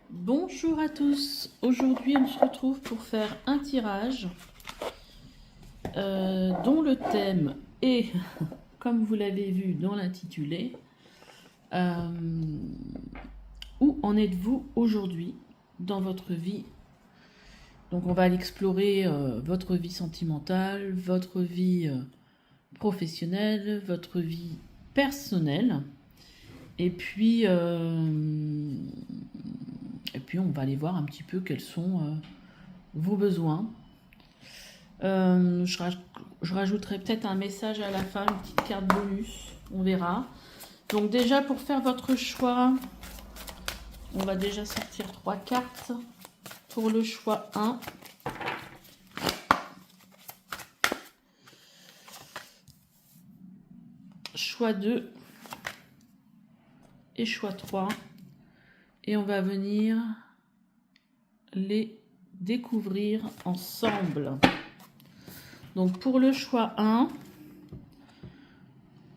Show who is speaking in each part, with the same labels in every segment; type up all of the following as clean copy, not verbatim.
Speaker 1: Bonjour à tous, aujourd'hui on se retrouve pour faire un tirage dont le thème est, comme vous l'avez vu dans l'intitulé, où en êtes-vous aujourd'hui dans votre vie? Donc on va aller explorer votre vie sentimentale, votre vie professionnelle, votre vie personnelle, et puis on va aller voir un petit peu quels sont vos besoins. Je rajouterai peut-être un message à la fin, une petite carte bonus, on verra. Donc déjà pour faire votre choix, on va déjà sortir 3 cartes. Pour le choix 1, choix 2 et choix 3. Et on va venir les découvrir ensemble. Donc pour le choix 1,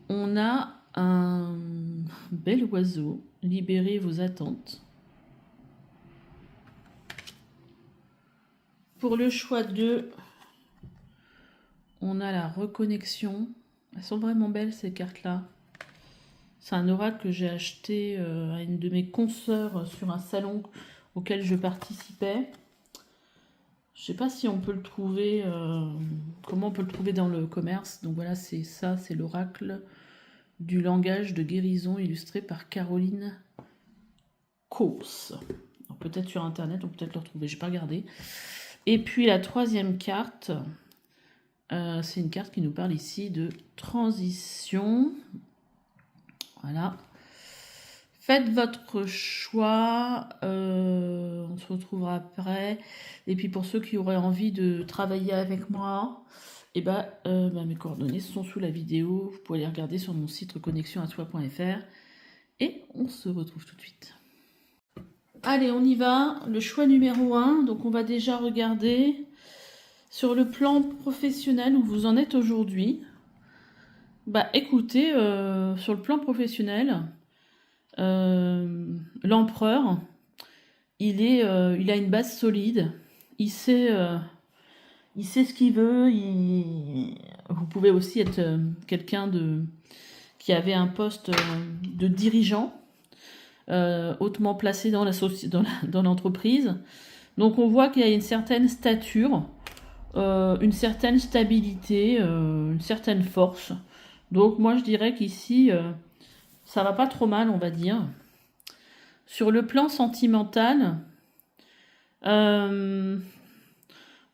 Speaker 1: on a un bel oiseau, libérez vos attentes. Pour le choix 2, on a la reconnexion. Elles sont vraiment belles ces cartes-là. C'est un oracle que j'ai acheté à une de mes consoeurs sur un salon auquel je participais. Je ne sais pas si on peut le trouver, comment on peut le trouver dans le commerce. Donc voilà, c'est ça, c'est l'oracle du langage de guérison illustré par Caroline Kos. Peut-être sur internet, on peut peut-être le retrouver, je n'ai pas regardé. Et puis la troisième carte, c'est une carte qui nous parle ici de transition. Voilà. Faites votre choix, on se retrouvera après. Et puis pour ceux qui auraient envie de travailler avec moi, mes coordonnées sont sous la vidéo. Vous pouvez les regarder sur mon site reconnexionatsoi.fr. Et on se retrouve tout de suite. Allez, on y va. Le choix numéro 1. Donc on va déjà regarder sur le plan professionnel où vous en êtes aujourd'hui. Écoutez, sur le plan professionnel, l'empereur, il a une base solide. Il sait ce qu'il veut. Vous pouvez aussi être quelqu'un qui avait un poste de dirigeant. Hautement placé dans l'entreprise. Donc on voit qu'il y a une certaine stature, une certaine stabilité, une certaine force. Donc moi je dirais qu'ici, ça va pas trop mal, on va dire. Sur le plan sentimental, on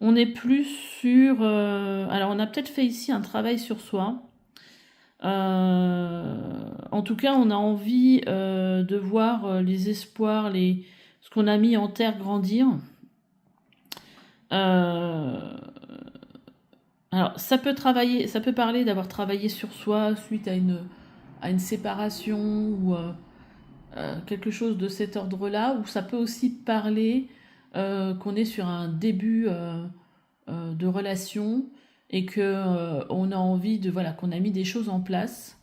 Speaker 1: est plus sur... alors on a peut-être fait ici un travail sur soi. En tout cas, on a envie de voir les espoirs, ce qu'on a mis en terre grandir. Alors, ça peut parler d'avoir travaillé sur soi suite à une séparation ou quelque chose de cet ordre-là, ou ça peut aussi parler qu'on est sur un début de relation et que on a envie qu'on a mis des choses en place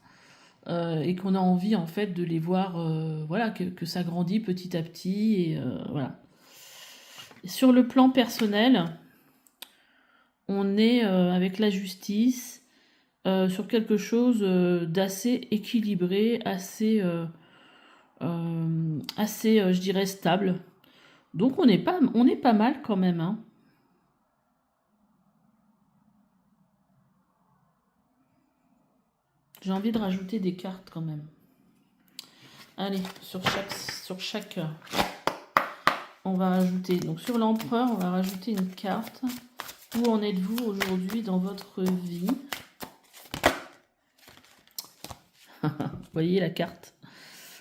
Speaker 1: et qu'on a envie en fait de les voir que ça grandit petit à petit et voilà. Sur le plan personnel, on est avec la justice sur quelque chose d'assez équilibré, assez je dirais stable. Donc on est pas mal quand même, hein. J'ai envie de rajouter des cartes quand même. Allez, sur chaque on va rajouter. Donc sur l'empereur, on va rajouter une carte. Où en êtes-vous aujourd'hui dans votre vie? Vous voyez la carte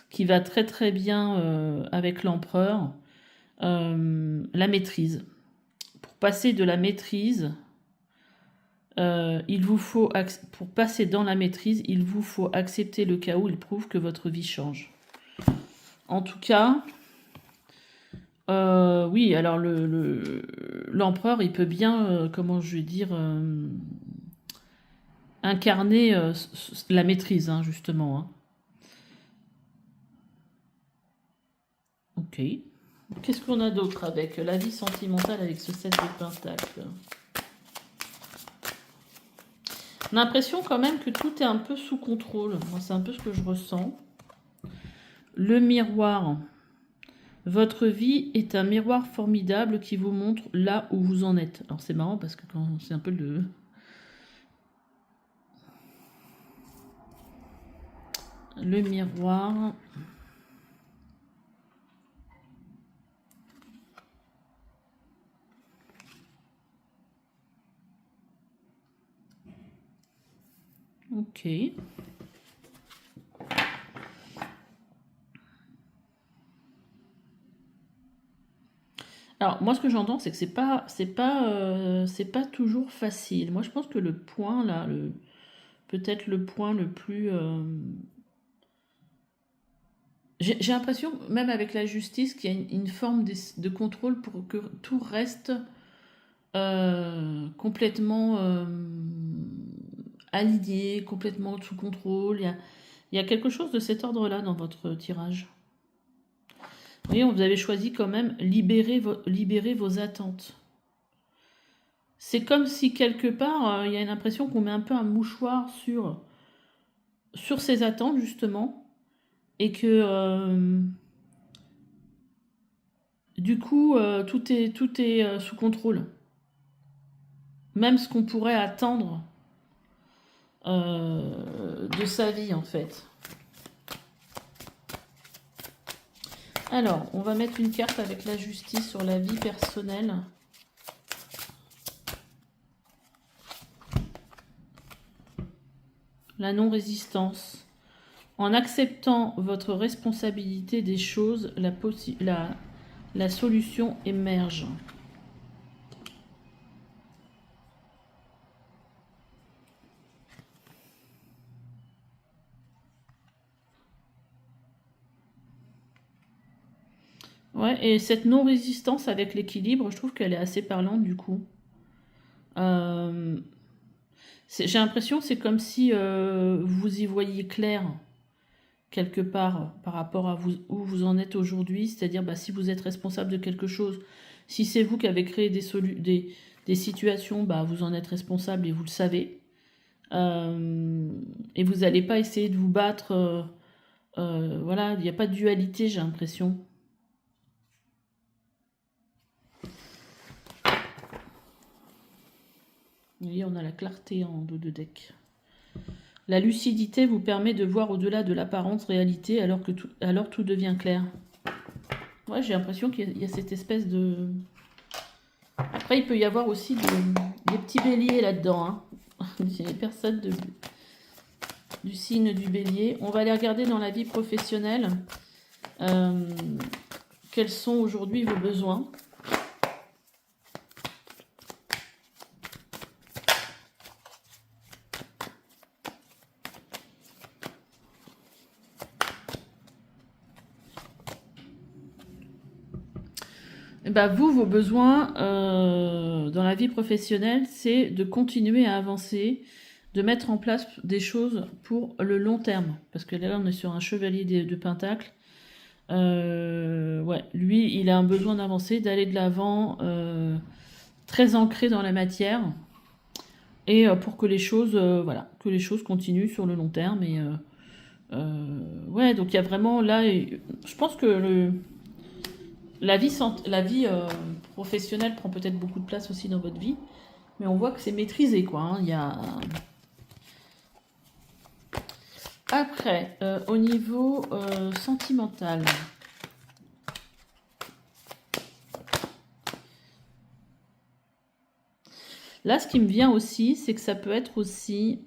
Speaker 1: qui va très très bien avec l'empereur. La maîtrise. Pour passer de la maîtrise, pour passer dans la maîtrise, il vous faut accepter le chaos. Il prouve que votre vie change. En tout cas, oui, alors l'empereur, il peut bien, comment je vais dire, incarner la maîtrise, hein, justement. Hein. Ok. Qu'est-ce qu'on a d'autre avec la vie sentimentale avec ce 7 de Pentacle? On a l'impression quand même que tout est un peu sous contrôle. Moi, c'est un peu ce que je ressens. Le miroir. Votre vie est un miroir formidable qui vous montre là où vous en êtes. Alors c'est marrant parce que c'est un peu le miroir. Ok. Alors moi ce que j'entends c'est que c'est pas toujours facile. Moi je pense que le point là, peut-être le point le plus j'ai l'impression même avec la justice qu'il y a une forme de contrôle pour que tout reste complètement aligné, complètement sous contrôle. Il y a quelque chose de cet ordre-là dans votre tirage. Vous voyez, vous avez choisi quand même libérer vos attentes. C'est comme si quelque part, il y a une impression qu'on met un peu un mouchoir sur ces attentes justement, et que du coup, tout est sous contrôle. Même ce qu'on pourrait attendre de sa vie en fait. Alors, on va mettre une carte avec la justice sur la vie personnelle. La non-résistance. En acceptant votre responsabilité des choses, la solution émerge. Ouais, et cette non-résistance avec l'équilibre, je trouve qu'elle est assez parlante du coup. J'ai l'impression que c'est comme si vous y voyiez clair quelque part par rapport à vous, où vous en êtes aujourd'hui. C'est-à-dire si vous êtes responsable de quelque chose, si c'est vous qui avez créé des situations, vous en êtes responsable et vous le savez. Et vous n'allez pas essayer de vous battre. Voilà, il n'y a pas de dualité, j'ai l'impression. Vous voyez, on a la clarté en dos de deck. La lucidité vous permet de voir au-delà de l'apparente réalité alors tout devient clair. Ouais, j'ai l'impression qu'il y a cette espèce de... Après, il peut y avoir aussi des petits béliers là-dedans. Hein. Les personnes du signe du bélier. On va aller regarder dans la vie professionnelle quels sont aujourd'hui vos besoins. Vos besoins dans la vie professionnelle, c'est de continuer à avancer, de mettre en place des choses pour le long terme. Parce que là, on est sur un chevalier de Pentacle. Ouais, lui, il a un besoin d'avancer, d'aller de l'avant, très ancré dans la matière. Et pour que les choses, que les choses continuent sur le long terme. Et ouais, donc il y a vraiment là, je pense que la vie professionnelle prend peut-être beaucoup de place aussi dans votre vie, mais on voit que c'est maîtrisé, quoi. Hein. Il y a... Après, au niveau sentimental. Là, ce qui me vient aussi, c'est que ça peut être aussi...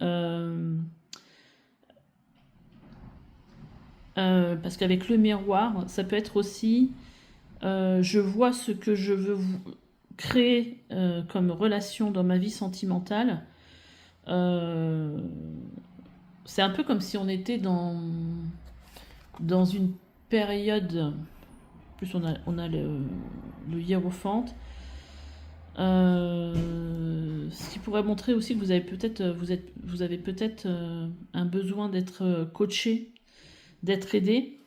Speaker 1: parce qu'avec le miroir, ça peut être aussi... je vois ce que je veux créer comme relation dans ma vie sentimentale. C'est un peu comme si on était dans une période... En plus, on a le hiérophante. Ce qui pourrait montrer aussi que vous avez peut-être un besoin d'être coaché, d'être aidé.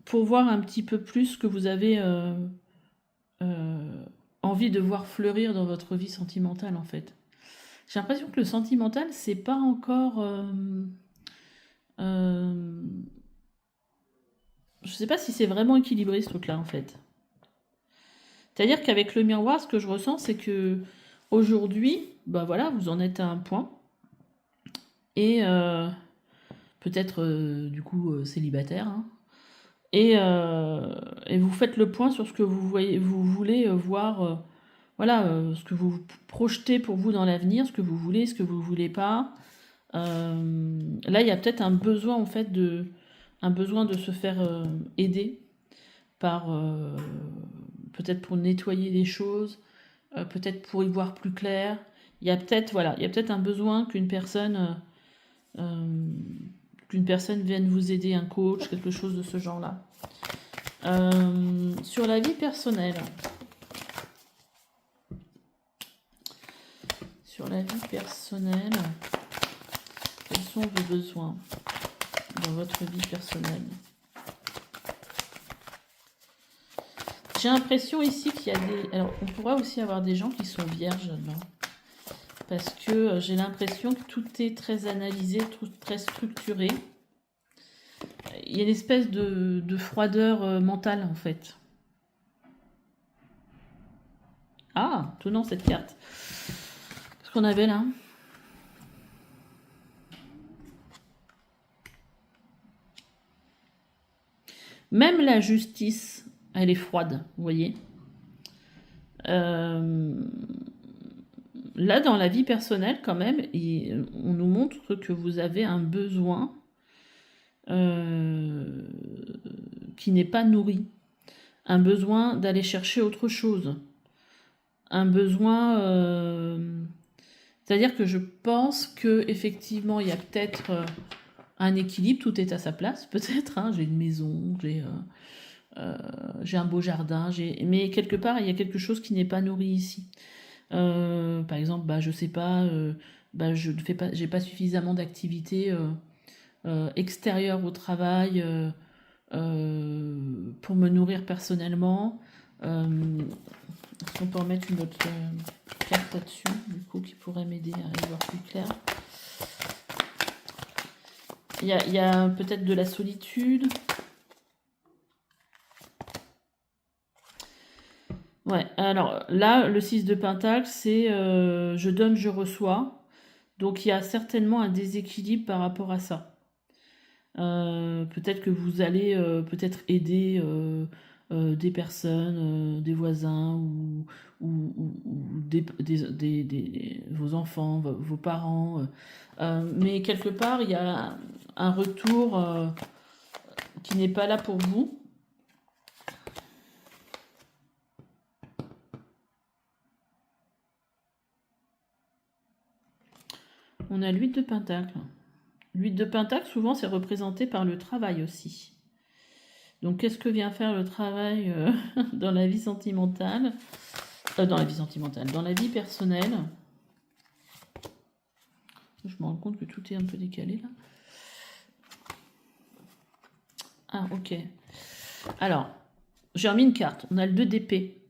Speaker 1: pour voir un petit peu plus ce que vous avez envie de voir fleurir dans votre vie sentimentale, en fait. J'ai l'impression que le sentimental, c'est pas encore... je sais pas si c'est vraiment équilibré, ce truc-là, en fait. C'est-à-dire qu'avec le miroir, ce que je ressens, c'est que aujourd'hui, bah voilà, vous en êtes à un point. Et peut-être, du coup, célibataire, hein. Et vous faites le point sur ce que vous voyez, vous voulez voir, voilà, ce que vous projetez pour vous dans l'avenir, ce que vous voulez, ce que vous voulez pas. Là, il y a peut-être un besoin en fait un besoin de se faire aider par peut-être pour nettoyer les choses, peut-être pour y voir plus clair. Il y a peut-être voilà, il y a peut-être un besoin qu'une personne vienne vous aider, un coach, quelque chose de ce genre-là. Sur la vie personnelle. Sur la vie personnelle, quels sont vos besoins dans votre vie personnelle? J'ai l'impression ici qu'il y a des... Alors, on pourra aussi avoir des gens qui sont vierges là-dedans. Parce que j'ai l'impression que tout est très analysé, tout très structuré. Il y a une espèce de froideur mentale, en fait. Ah, tenons cette carte. Qu'est-ce qu'on avait là? Même la justice, elle est froide, vous voyez. Là, dans la vie personnelle, quand même, on nous montre que vous avez un besoin qui n'est pas nourri. Un besoin d'aller chercher autre chose. Un besoin... C'est-à-dire que je pense qu'effectivement, il y a peut-être un équilibre, tout est à sa place, peut-être. Hein, j'ai une maison, j'ai un beau jardin, mais quelque part, il y a quelque chose qui n'est pas nourri ici. Par exemple, bah, je sais pas, j'ai pas suffisamment d'activités extérieures au travail pour me nourrir personnellement. Est-ce qu'on peut remettre une autre carte là-dessus, du coup, qui pourrait m'aider à y voir plus clair? Il y a peut-être de la solitude. Ouais, alors là, le 6 de Pentacle, c'est je donne, je reçois. Donc il y a certainement un déséquilibre par rapport à ça. Peut-être que vous allez peut-être aider des personnes, des voisins ou vos enfants, vos parents. Mais quelque part, il y a un retour qui n'est pas là pour vous. On a l'huile de Pentacle. L'huile de Pentacle, souvent, c'est représenté par le travail aussi. Donc, qu'est-ce que vient faire le travail dans la vie sentimentale? Dans la vie personnelle. Je me rends compte que tout est un peu décalé, là. Ah, ok. Alors, j'ai remis une carte. On a le 2 d'épée.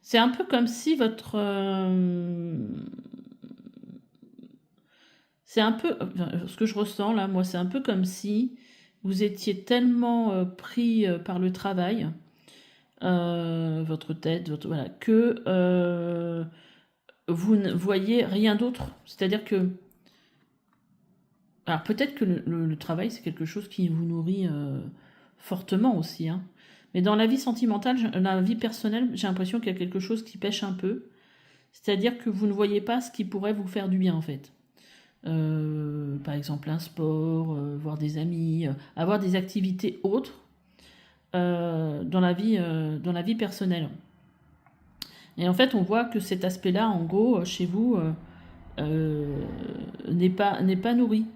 Speaker 1: C'est un peu comme si votre... c'est un peu... ce que je ressens, là, moi, c'est un peu comme si vous étiez tellement pris par le travail, votre tête, voilà, que vous ne voyez rien d'autre. C'est-à-dire que... Alors, peut-être que le travail, c'est quelque chose qui vous nourrit fortement aussi, hein. Mais dans la vie sentimentale, la vie personnelle, j'ai l'impression qu'il y a quelque chose qui pêche un peu. C'est-à-dire que vous ne voyez pas ce qui pourrait vous faire du bien, en fait. Par exemple, un sport, voir des amis, avoir des activités autres dans la vie personnelle. Et en fait, on voit que cet aspect-là, en gros, chez vous, n'est pas nourri.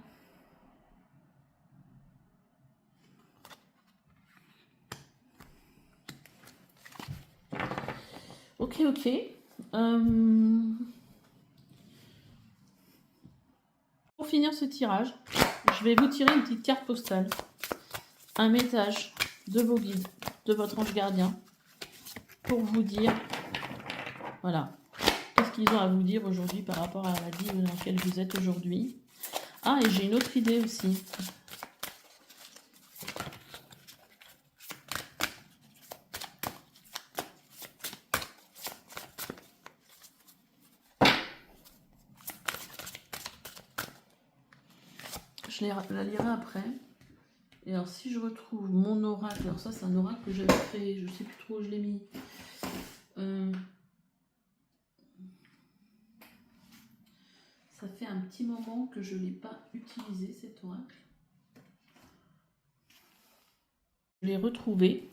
Speaker 1: Ok. Pour finir ce tirage, je vais vous tirer une petite carte postale. Un message de vos guides, de votre ange gardien, pour vous dire, voilà, qu'est-ce qu'ils ont à vous dire aujourd'hui par rapport à la vie dans laquelle vous êtes aujourd'hui. Ah, et j'ai une autre idée aussi. Je la lirai après. Et alors, si je retrouve mon oracle, alors ça, c'est un oracle que j'avais créé, je sais plus trop où je l'ai mis. Ça fait un petit moment que je ne l'ai pas utilisé, cet oracle. Je l'ai retrouvé.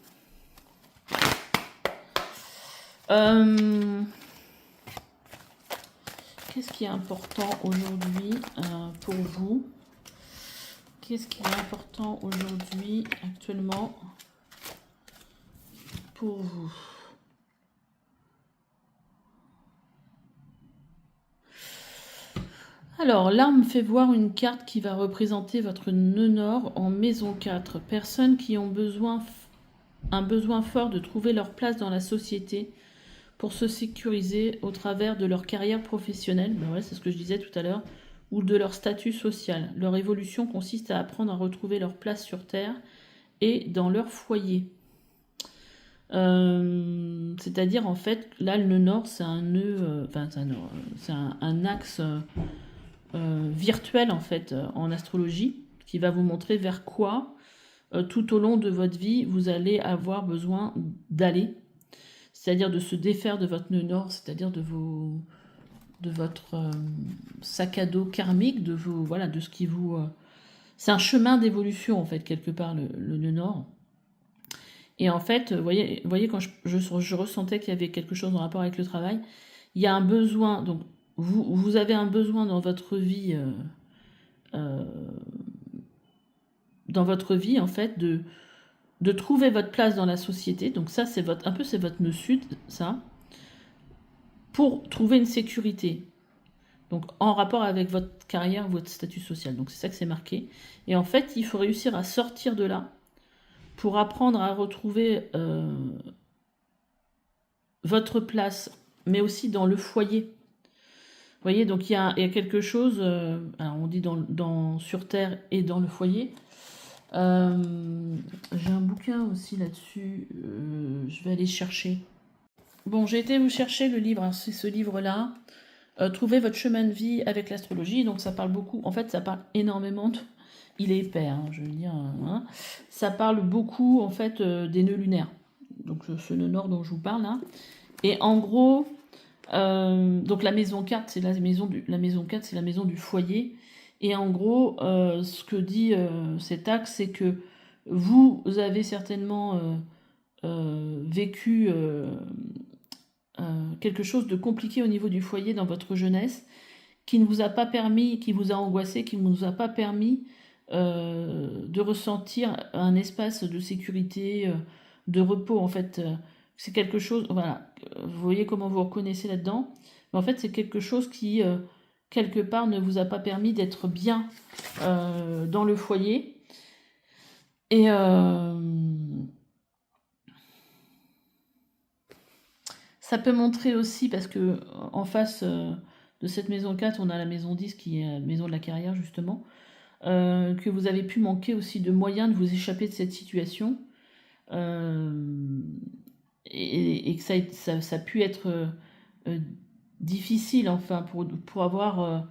Speaker 1: Qu'est-ce qui est important aujourd'hui pour vous? Qu'est-ce qui est important aujourd'hui, actuellement, pour vous? Alors, là, on me fait voir une carte qui va représenter votre nœud nord en maison 4. Personnes qui ont un besoin fort de trouver leur place dans la société pour se sécuriser au travers de leur carrière professionnelle, ben ouais, c'est ce que je disais tout à l'heure, ou de leur statut social. Leur évolution consiste à apprendre à retrouver leur place sur Terre et dans leur foyer. C'est-à-dire, en fait, là, le nœud nord, c'est un nœud, c'est un axe virtuel, en fait, en astrologie, qui va vous montrer vers quoi, tout au long de votre vie, vous allez avoir besoin d'aller. C'est-à-dire de se défaire de votre nœud nord, c'est-à-dire de votre sac à dos karmique, de ce qui vous... c'est un chemin d'évolution, en fait, quelque part, le nœud nord. Et en fait, vous voyez quand je ressentais qu'il y avait quelque chose en rapport avec le travail, il y a un besoin, donc vous avez un besoin dans votre vie, en fait, de trouver votre place dans la société. Donc ça, c'est votre nœud sud, ça, pour trouver une sécurité. Donc en rapport avec votre carrière, votre statut social. Donc c'est ça que c'est marqué. Et en fait, il faut réussir à sortir de là pour apprendre à retrouver votre place, mais aussi dans le foyer. Vous voyez, donc il y a quelque chose, alors on dit sur Terre et dans le foyer. J'ai un bouquin aussi là-dessus, je vais aller chercher. Bon, j'ai été vous chercher le livre, hein, c'est ce livre-là. Trouver votre chemin de vie avec l'astrologie. Donc ça parle beaucoup, en fait ça parle énormément il est épais, hein, je veux dire, hein. Ça parle beaucoup en fait des nœuds lunaires, donc ce nœud nord dont je vous parle là. Et en gros, donc la maison 4 c'est la maison du foyer. Et en gros, ce que dit cet axe, c'est que vous avez certainement vécu quelque chose de compliqué au niveau du foyer dans votre jeunesse, qui ne vous a pas permis, qui vous a angoissé, qui ne vous a pas permis de ressentir un espace de sécurité, de repos. En fait, c'est quelque chose, voilà, vous voyez comment vous reconnaissez là-dedans, mais en fait c'est quelque chose qui, quelque part, ne vous a pas permis d'être bien dans le foyer. Et ça peut montrer aussi, parce que en face de cette maison 4, on a la maison 10 qui est la maison de la carrière justement, que vous avez pu manquer aussi de moyens de vous échapper de cette situation, et que ça a pu être difficile, enfin, pour avoir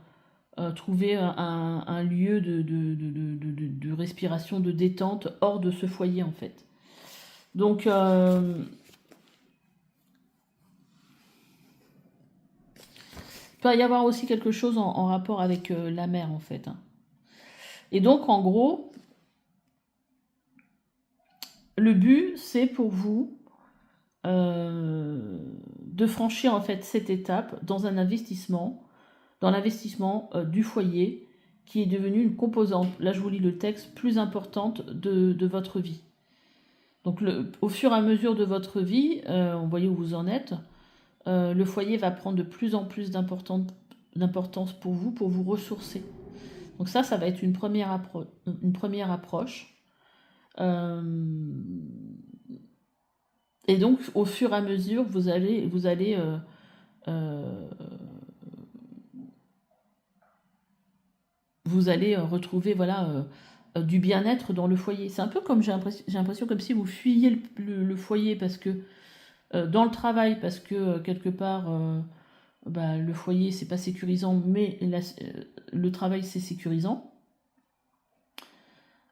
Speaker 1: trouvé un lieu de respiration, de détente hors de ce foyer en fait. Donc il peut y avoir aussi quelque chose en rapport avec la mer en fait, hein. Et donc en gros, le but c'est pour vous de franchir en fait cette étape dans l'investissement du foyer, qui est devenu une composante, là je vous lis le texte, plus importante de votre vie. Donc au fur et à mesure de votre vie, vous voyez où vous en êtes, le foyer va prendre de plus en plus d'importance pour vous ressourcer. Donc ça va être une première approche. Euh, et donc, au fur et à mesure, vous allez retrouver voilà, du bien-être dans le foyer. C'est un peu comme j'ai l'impression comme si vous fuyiez le foyer parce que dans le travail, parce que quelque part bah, le foyer c'est pas sécurisant, mais le travail c'est sécurisant.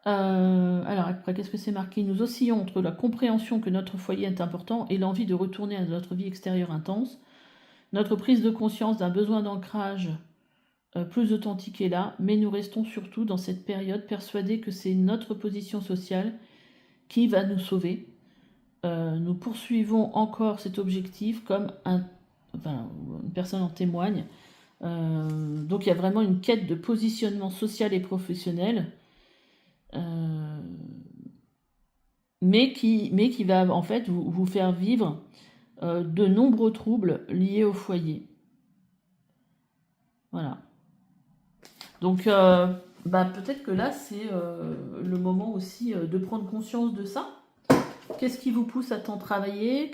Speaker 1: Alors après, qu'est-ce que c'est marqué? Nous oscillons entre la compréhension que notre foyer est important et l'envie de retourner à notre vie extérieure intense. Notre prise de conscience d'un besoin d'ancrage plus authentique est là, mais nous restons surtout dans cette période persuadés que c'est notre position sociale qui va nous sauver. Nous poursuivons encore cet objectif comme une personne en témoigne. Donc il y a vraiment une quête de positionnement social et professionnel, mais qui va en fait vous faire vivre de nombreux troubles liés au foyer. Voilà. Donc peut-être que là c'est le moment aussi de prendre conscience de ça. Qu'est-ce qui vous pousse à tant travailler?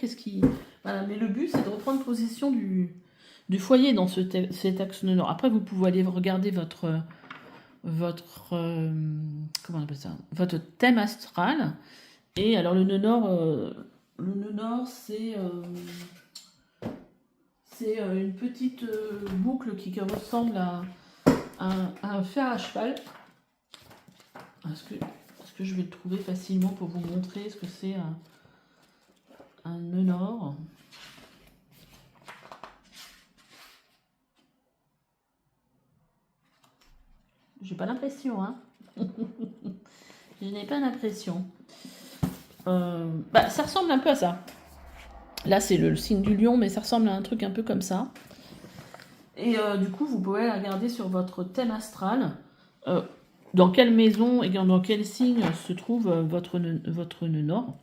Speaker 1: Voilà, mais le but c'est de reprendre possession du foyer dans cet axe nord. Après vous pouvez aller regarder votre comment on appelle ça, votre thème astral. Et alors le nœud nord c'est une petite boucle qui ressemble à un fer à cheval. Est-ce que je vais le trouver facilement pour vous montrer ce que c'est un nœud nord? J'ai pas l'impression, hein. Je n'ai pas l'impression. Ça ressemble un peu à ça. Là, c'est le signe du lion, mais ça ressemble à un truc un peu comme ça. Et du coup, vous pouvez regarder sur votre thème astral dans quelle maison et dans quel signe se trouve votre nœud nord.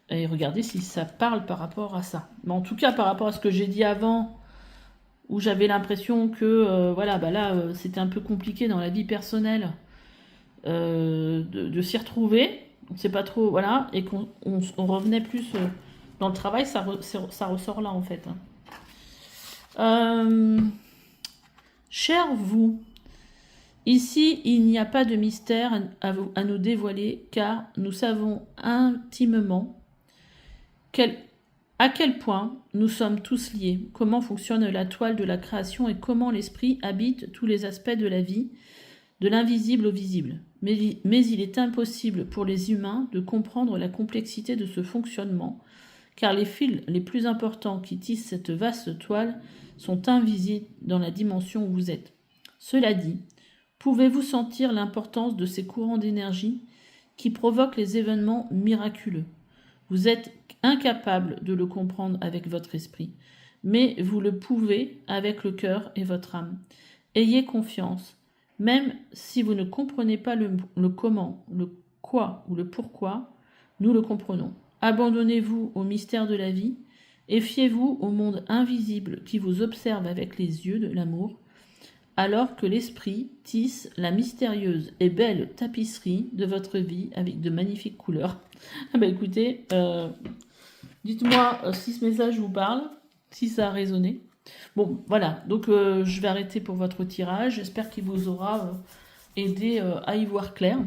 Speaker 1: Et regardez si ça parle par rapport à ça. Mais en tout cas, par rapport à ce que j'ai dit avant, où j'avais l'impression que c'était un peu compliqué dans la vie personnelle de s'y retrouver. On ne sait pas trop, voilà, et qu'on revenait plus dans le travail, ça ressort là en fait. Cher vous, ici il n'y a pas de mystère à nous dévoiler, car nous savons intimement à quel point nous sommes tous liés, comment fonctionne la toile de la création et comment l'esprit habite tous les aspects de la vie, de l'invisible au visible. Mais il est impossible pour les humains de comprendre la complexité de ce fonctionnement, car les fils les plus importants qui tissent cette vaste toile sont invisibles dans la dimension où vous êtes. Cela dit, pouvez-vous sentir l'importance de ces courants d'énergie qui provoquent les événements miraculeux? Vous êtes incapable de le comprendre avec votre esprit, mais vous le pouvez avec le cœur et votre âme. Ayez confiance. Même si vous ne comprenez pas le comment, le quoi ou le pourquoi, nous le comprenons. Abandonnez-vous au mystère de la vie et fiez-vous au monde invisible qui vous observe avec les yeux de l'amour, alors que l'esprit tisse la mystérieuse et belle tapisserie de votre vie avec de magnifiques couleurs. Écoutez, dites-moi si ce message vous parle, si ça a résonné. Bon, voilà, donc je vais arrêter pour votre tirage. J'espère qu'il vous aura aidé à y voir clair.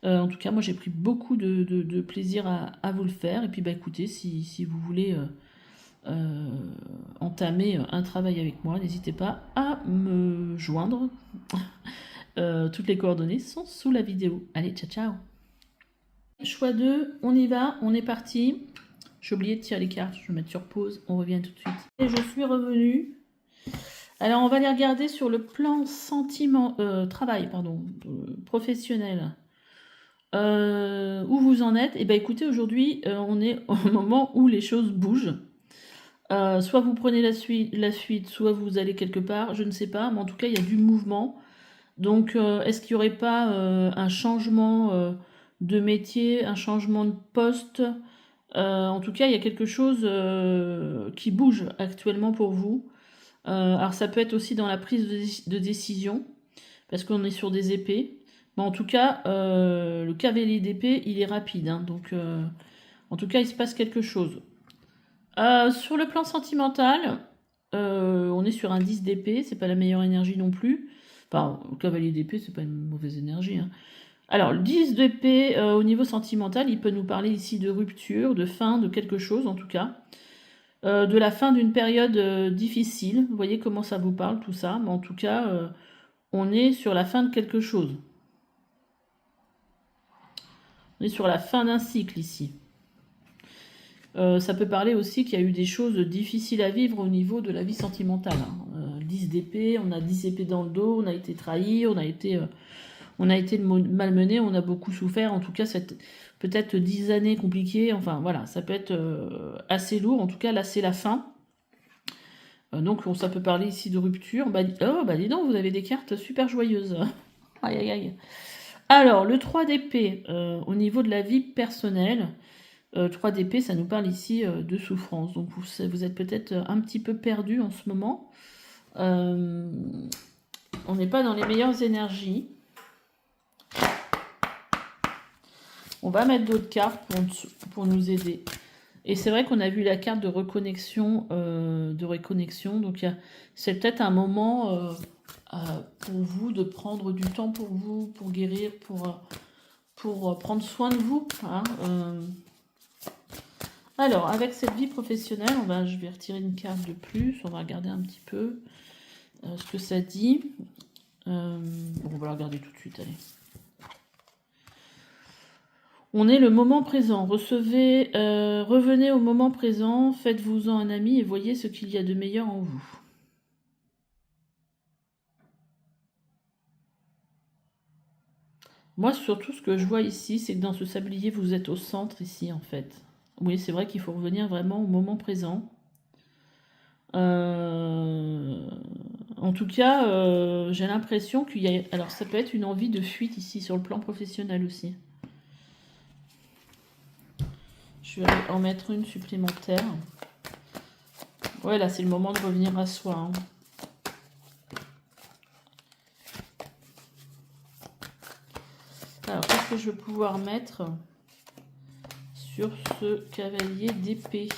Speaker 1: En tout cas, moi j'ai pris beaucoup de plaisir à vous le faire. Et puis, écoutez, si vous voulez entamer un travail avec moi, n'hésitez pas à me joindre. Toutes les coordonnées sont sous la vidéo. Allez, ciao, ciao. Choix 2, on y va, on est parti. J'ai oublié de tirer les cartes, je vais mettre sur pause, on revient tout de suite. Et je suis revenue. Alors, on va les regarder sur le plan professionnel. Où vous en êtes? Et écoutez, aujourd'hui, on est au moment où les choses bougent. Soit vous prenez la suite, soit vous allez quelque part, je ne sais pas, mais en tout cas, il y a du mouvement. Donc, est-ce qu'il n'y aurait pas un changement de métier, un changement de poste? En tout cas, il y a quelque chose qui bouge actuellement pour vous. Alors, ça peut être aussi dans la prise de décision, parce qu'on est sur des épées. Mais en tout cas, le cavalier d'épée, il est rapide. Hein, donc, en tout cas, il se passe quelque chose. Sur le plan sentimental, on est sur un 10 d'épée. C'est pas la meilleure énergie non plus. Enfin, le cavalier d'épée, c'est pas une mauvaise énergie. Hein. Alors, le 10 d'épée, au niveau sentimental, il peut nous parler ici de rupture, de fin de quelque chose en tout cas. De la fin d'une période difficile. Vous voyez comment ça vous parle tout ça. Mais en tout cas, on est sur la fin de quelque chose. On est sur la fin d'un cycle ici. Ça peut parler aussi qu'il y a eu des choses difficiles à vivre au niveau de la vie sentimentale. Hein. 10 d'épée, on a 10 épées dans le dos, on a été trahi, on a été malmené, on a beaucoup souffert. En tout cas, peut-être 10 années compliquées. Enfin voilà, ça peut être assez lourd. En tout cas, là, c'est la fin. Donc ça peut parler ici de rupture. Oh, dis donc, vous avez des cartes super joyeuses. Aïe, aïe, aïe. Alors, le 3 d'épée, au niveau de la vie personnelle, 3 d'épée, ça nous parle ici de souffrance. Donc, vous êtes peut-être un petit peu perdu en ce moment. On n'est pas dans les meilleures énergies. On va mettre d'autres cartes pour nous aider. Et c'est vrai qu'on a vu la carte de reconnexion. Donc, c'est peut-être un moment pour vous de prendre du temps pour vous, pour guérir, pour prendre soin de vous. Hein, Alors, avec cette vie professionnelle, je vais retirer une carte de plus. On va regarder un petit peu ce que ça dit. On va la regarder tout de suite, allez. On est le moment présent. Revenez au moment présent, faites-vous-en un ami et voyez ce qu'il y a de meilleur en vous. Moi, surtout, ce que je vois ici, c'est que dans ce sablier, vous êtes au centre ici, en fait. Oui, c'est vrai qu'il faut revenir vraiment au moment présent. En tout cas, j'ai l'impression qu'il y a... Alors, ça peut être une envie de fuite ici, sur le plan professionnel aussi. Je vais en mettre une supplémentaire. Ouais, là, c'est le moment de revenir à soi. Hein. Alors, qu'est-ce que je vais pouvoir mettre sur ce cavalier d'épée?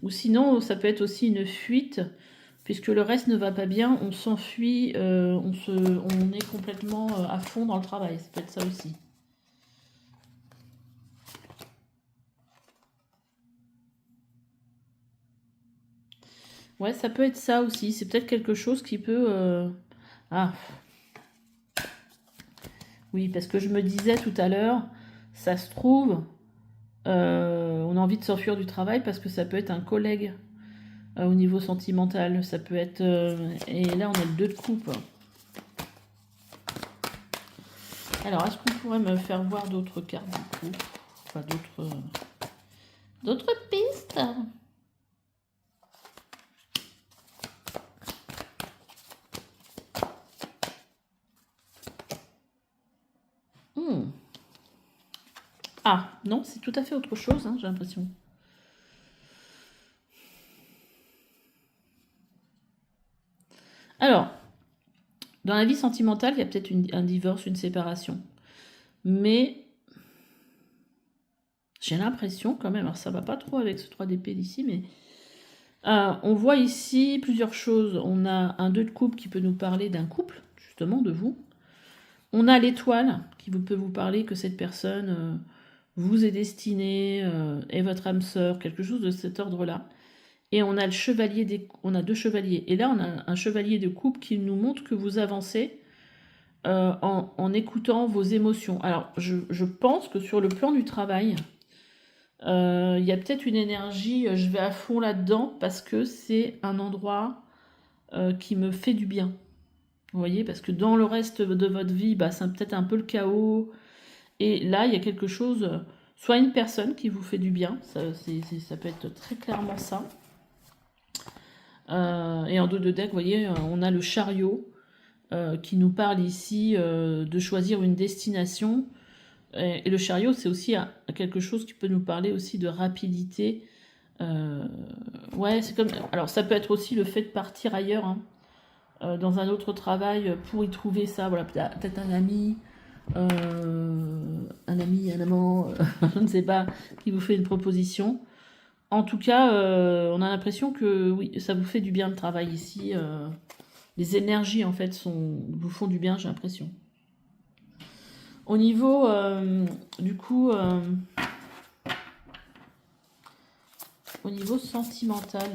Speaker 1: Ou sinon, ça peut être aussi une fuite, puisque le reste ne va pas bien, on s'enfuit, on est complètement à fond dans le travail. Ça peut être ça aussi. Ouais, ça peut être ça aussi. C'est peut-être quelque chose qui peut... Ah. Oui, parce que je me disais tout à l'heure, ça se trouve, on a envie de s'enfuir du travail parce que ça peut être un collègue au niveau sentimental. Ça peut être... et là, on a le 2 de coupe. Alors, est-ce qu'on pourrait me faire voir d'autres cartes du coup? Enfin, d'autres pistes? Ah, non, c'est tout à fait autre chose, hein, j'ai l'impression. Alors, dans la vie sentimentale, il y a peut-être un divorce, une séparation. Mais j'ai l'impression quand même, alors ça va pas trop avec ce 3 d'épée d'ici, mais on voit ici plusieurs choses. On a un 2 de coupe qui peut nous parler d'un couple, justement, de vous. On a l'étoile qui peut vous parler que cette personne vous est destinée, est votre âme sœur, quelque chose de cet ordre-là. Et on a le chevalier on a 2 chevaliers. Et là, on a un chevalier de coupe qui nous montre que vous avancez en écoutant vos émotions. Alors, je pense que sur le plan du travail, il y a peut-être une énergie, je vais à fond là-dedans parce que c'est un endroit qui me fait du bien. Vous voyez, parce que dans le reste de votre vie, c'est peut-être un peu le chaos. Et là, il y a quelque chose, soit une personne qui vous fait du bien, ça peut être très clairement ça. Et en dos de deck, vous voyez, on a le chariot qui nous parle ici de choisir une destination. Et le chariot, c'est aussi quelque chose qui peut nous parler aussi de rapidité. Ouais, c'est comme... Alors, ça peut être aussi le fait de partir ailleurs, hein, dans un autre travail, pour y trouver ça. Voilà, peut-être un ami, un ami, un amant, je ne sais pas, qui vous fait une proposition. En tout cas, on a l'impression que oui, ça vous fait du bien le travail ici. Les énergies en fait vous font du bien, j'ai l'impression. Au niveau du coup, au niveau sentimental.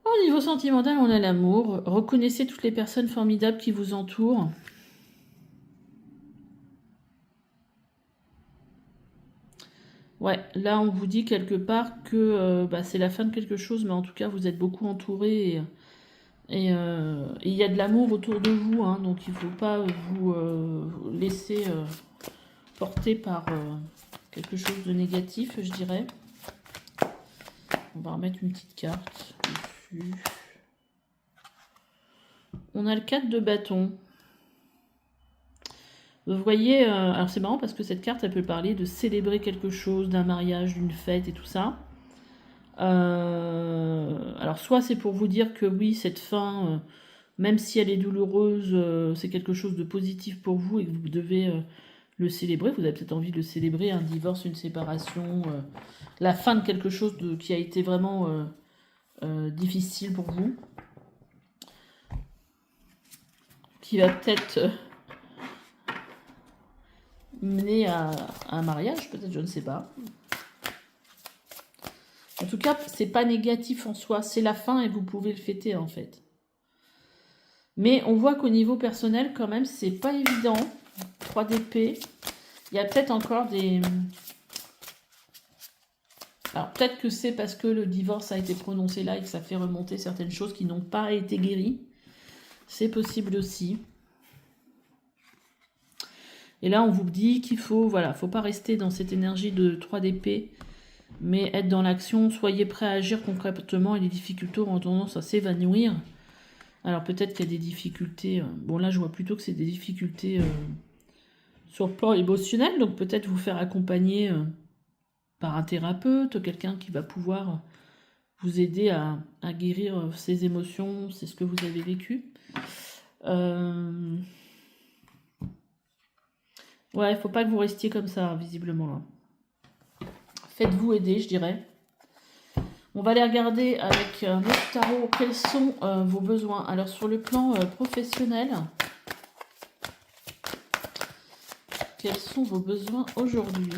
Speaker 1: Au niveau sentimental, on a l'amour. Reconnaissez toutes les personnes formidables qui vous entourent. Ouais, là on vous dit quelque part que bah, c'est la fin de quelque chose, mais en tout cas vous êtes beaucoup entouré et il y a de l'amour autour de vous, hein, donc il ne faut pas vous laisser porter par quelque chose de négatif, je dirais. On va remettre une petite carte dessus. On a le 4 de bâton. Vous voyez, alors c'est marrant parce que cette carte, elle peut parler de célébrer quelque chose, d'un mariage, d'une fête et tout ça. Alors soit c'est pour vous dire que oui, cette fin, même si elle est douloureuse, c'est quelque chose de positif pour vous et que vous devez le célébrer. Vous avez peut-être envie de le célébrer, un divorce, une séparation, la fin de quelque chose qui a été vraiment difficile pour vous. Qui va peut-être mener à un mariage, peut-être, je ne sais pas. En tout cas, c'est pas négatif en soi, c'est la fin et vous pouvez le fêter en fait. Mais on voit qu'au niveau personnel, quand même, c'est pas évident. 3 d'épée. Il y a peut-être encore des... Alors peut-être que c'est parce que le divorce a été prononcé là et que ça fait remonter certaines choses qui n'ont pas été guéries. C'est possible aussi. Et là, on vous dit qu'il faut, voilà, faut pas rester dans cette énergie de 3 d'épée, mais être dans l'action. Soyez prêt à agir concrètement et les difficultés ont tendance à s'évanouir. Alors peut-être qu'il y a des difficultés. Bon là, je vois plutôt que c'est des difficultés sur le plan émotionnel, donc peut-être vous faire accompagner par un thérapeute, quelqu'un qui va pouvoir vous aider à guérir ces émotions, c'est ce que vous avez vécu. Ouais, il faut pas que vous restiez comme ça, visiblement là. Faites-vous aider, je dirais. On va aller regarder avec un autre tarot quels sont vos besoins. Alors sur le plan professionnel, quels sont vos besoins aujourd'hui?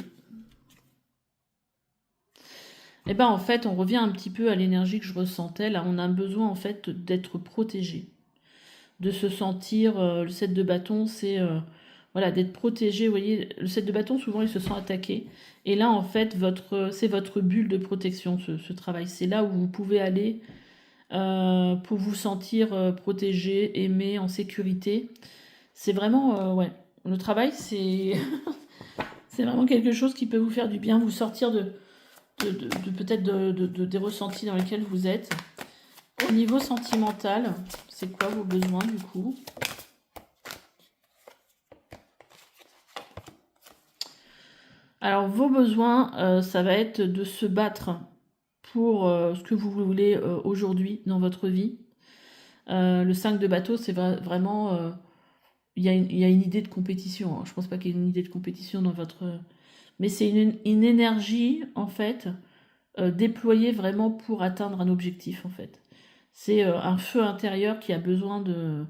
Speaker 1: Eh bien en fait, on revient un petit peu à l'énergie que je ressentais. Là, on a besoin en fait d'être protégé, de se sentir... le 7 de bâton, c'est... voilà, d'être protégé. Vous voyez, le 7 de bâton, souvent, il se sent attaqué. Et là, en fait, c'est votre bulle de protection, ce travail. C'est là où vous pouvez aller pour vous sentir protégé, aimé, en sécurité. C'est vraiment... ouais, le travail, c'est... c'est vraiment quelque chose qui peut vous faire du bien, vous sortir de peut-être des ressentis dans lesquels vous êtes. Au niveau sentimental, c'est quoi vos besoins, du coup? Alors, vos besoins, ça va être de se battre pour ce que vous voulez aujourd'hui dans votre vie. Le 5 de bateau, c'est vraiment... il y a une idée de compétition. Hein. Je pense pas qu'il y ait une idée de compétition dans votre... Mais c'est une énergie, en fait, déployée vraiment pour atteindre un objectif, en fait. C'est un feu intérieur qui a besoin de...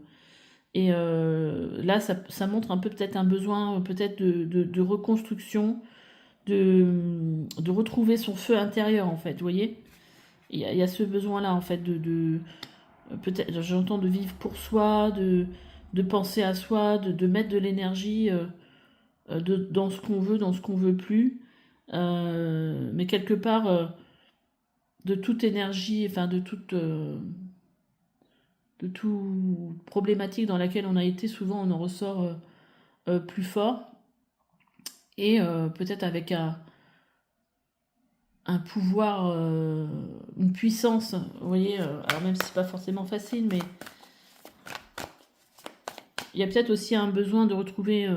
Speaker 1: Et là, ça montre un peu peut-être un besoin peut-être de reconstruction, de retrouver son feu intérieur, en fait, vous voyez? Il y a ce besoin-là, en fait, peut-être, j'entends de vivre pour soi, de penser à soi, de mettre de l'énergie dans ce qu'on veut, dans ce qu'on veut plus. Mais quelque part, de toute énergie, enfin, de toute problématique dans laquelle on a été, souvent on en ressort plus fort. Et peut-être avec un pouvoir, une puissance, vous voyez, alors même si c'est pas forcément facile, mais il y a peut-être aussi un besoin de retrouver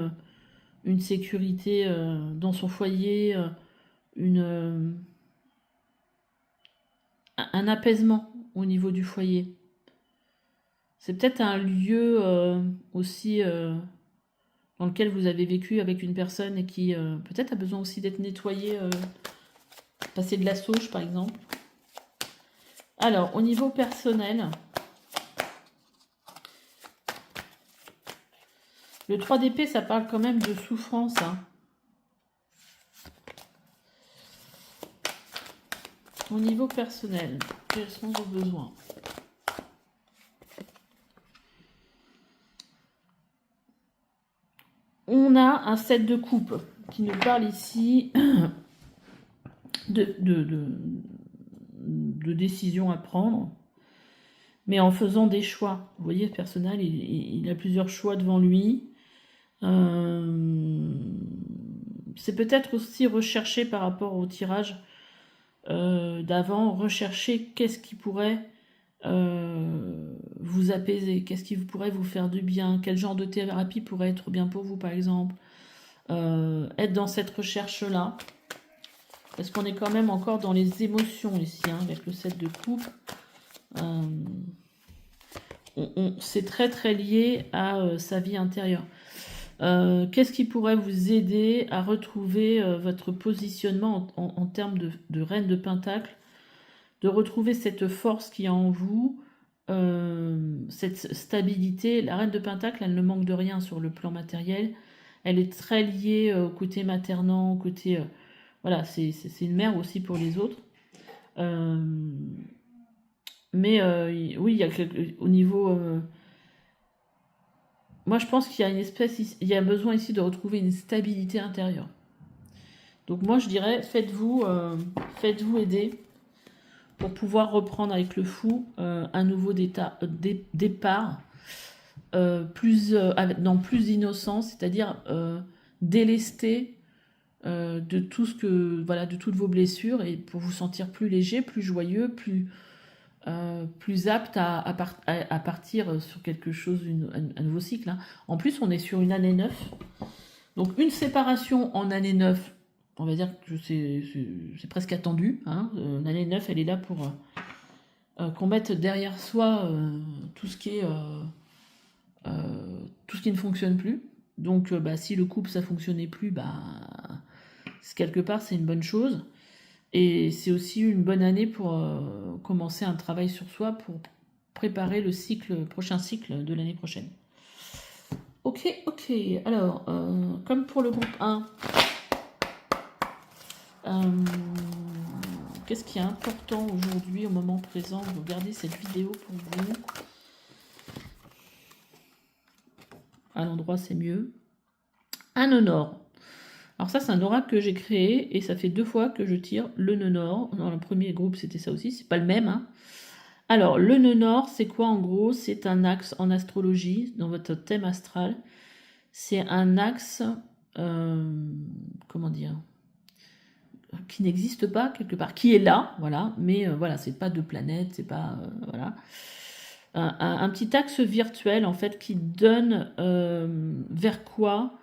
Speaker 1: une sécurité dans son foyer, un apaisement, au niveau du foyer. C'est peut-être un lieu aussi dans lequel vous avez vécu avec une personne et qui peut-être a besoin aussi d'être nettoyé, passer de la sauge par exemple. Alors, au niveau personnel, le 3 d'épée, ça parle quand même de souffrance. Hein. Au niveau personnel, quels sont vos besoins? On a un 7 de coupe qui nous parle ici de décisions à prendre, mais en faisant des choix. Vous voyez, le personnel, il a plusieurs choix devant lui. C'est peut-être aussi rechercher par rapport au tirage d'avant, rechercher qu'est-ce qui pourrait vous apaiser, qu'est-ce qui pourrait vous faire du bien, quel genre de thérapie pourrait être bien pour vous par exemple. Être dans cette recherche-là, parce qu'on est quand même encore dans les émotions ici, hein, avec le 7 de coupe. C'est très très lié à sa vie intérieure. Qu'est-ce qui pourrait vous aider à retrouver votre positionnement en termes de reine de pentacle, de retrouver cette force qui est en vous, cette stabilité. La reine de pentacle, elle ne manque de rien sur le plan matériel. Elle est très liée au côté maternant, au côté... voilà, c'est une mère aussi pour les autres. Mais oui, il y a au niveau... moi, je pense qu'il y a une espèce... Il y a besoin ici de retrouver une stabilité intérieure. Donc moi, je dirais, faites-vous aider pour pouvoir reprendre avec le fou un nouveau départ dans plus d'innocence, c'est-à-dire délester de tout ce que voilà, de toutes vos blessures et pour vous sentir plus léger, plus joyeux, plus apte à partir sur quelque chose, un nouveau cycle. Hein. En plus, on est sur une année 9. Donc une séparation en année 9, on va dire que c'est presque attendu. Hein. L'année 9, elle est là pour qu'on mette derrière soi tout ce qui ne fonctionne plus. Donc si le couple ça fonctionnait plus, quelque part c'est une bonne chose. Et c'est aussi une bonne année pour commencer un travail sur soi pour préparer le prochain cycle de l'année prochaine. Ok. Alors, comme pour le groupe 1, qu'est-ce qui est important aujourd'hui, au moment présent? Vous regardez cette vidéo pour vous. À l'endroit, c'est mieux. Un nœud nord. Alors ça, c'est un oracle que j'ai créé et ça fait 2 fois que je tire le nœud nord. Dans le premier groupe, c'était ça aussi. C'est pas le même. Hein. Alors, le nœud nord, c'est quoi en gros? C'est un axe en astrologie, dans votre thème astral. C'est un axe, comment dire, qui n'existe pas quelque part, qui est là, voilà, mais voilà, c'est pas 2 planètes, c'est pas, voilà. Un petit axe virtuel, en fait, qui donne vers quoi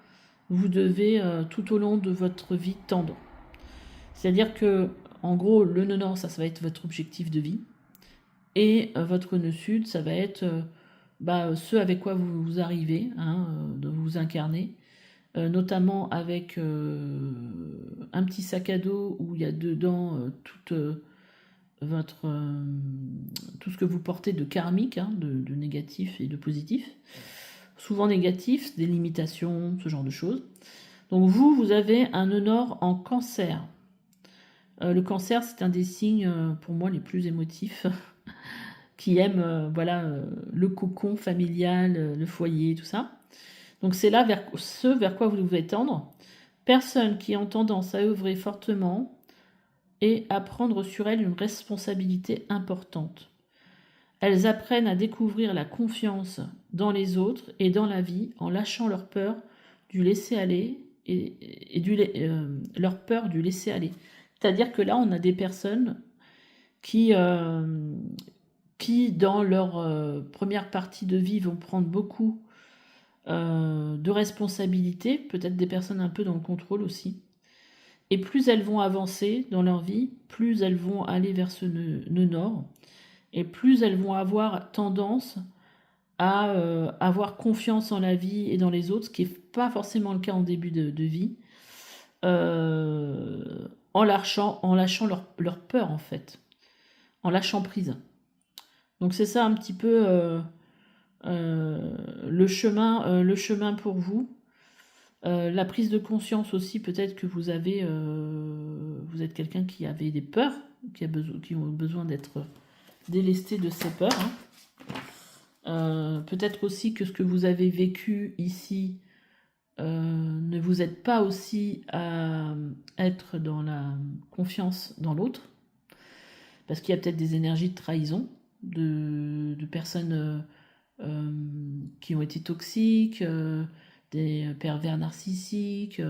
Speaker 1: vous devez, tout au long de votre vie, tendre. C'est-à-dire que, en gros, le nœud nord, ça va être votre objectif de vie. Et votre nœud sud, ça va être ce avec quoi vous arrivez, hein, de vous incarner, notamment avec un petit sac à dos où il y a dedans tout ce que vous portez de karmique, hein, de négatif et de positif. Souvent négatif, des limitations, ce genre de choses. Donc vous avez un nœud nord en cancer. Le cancer, c'est un des signes, pour moi, les plus émotifs. Qui aiment le cocon familial, le foyer, tout ça. Donc c'est là vers quoi vous devez tendre. Personnes qui ont tendance à œuvrer fortement et à prendre sur elles une responsabilité importante. Elles apprennent à découvrir la confiance dans les autres et dans la vie en lâchant leur peur du laisser-aller leur peur du laisser-aller. C'est-à-dire que là, on a des personnes qui dans leur première partie de vie, vont prendre beaucoup de responsabilités, peut-être des personnes un peu dans le contrôle aussi. Et plus elles vont avancer dans leur vie, plus elles vont aller vers ce nœud nord. et plus elles vont avoir tendance à avoir confiance en la vie et dans les autres, ce qui n'est pas forcément le cas en début de vie, en lâchant leur peur en fait, en lâchant prise. Donc c'est ça un petit peu le chemin pour vous. La prise de conscience aussi, peut-être que vous êtes quelqu'un qui avait des peurs, qui ont besoin d'être délesté de ses peurs. Peut-être aussi que ce que vous avez vécu ici ne vous aide pas aussi à être dans la confiance dans l'autre, parce qu'il y a peut-être des énergies de trahison, de personnes qui ont été toxiques, des pervers narcissiques.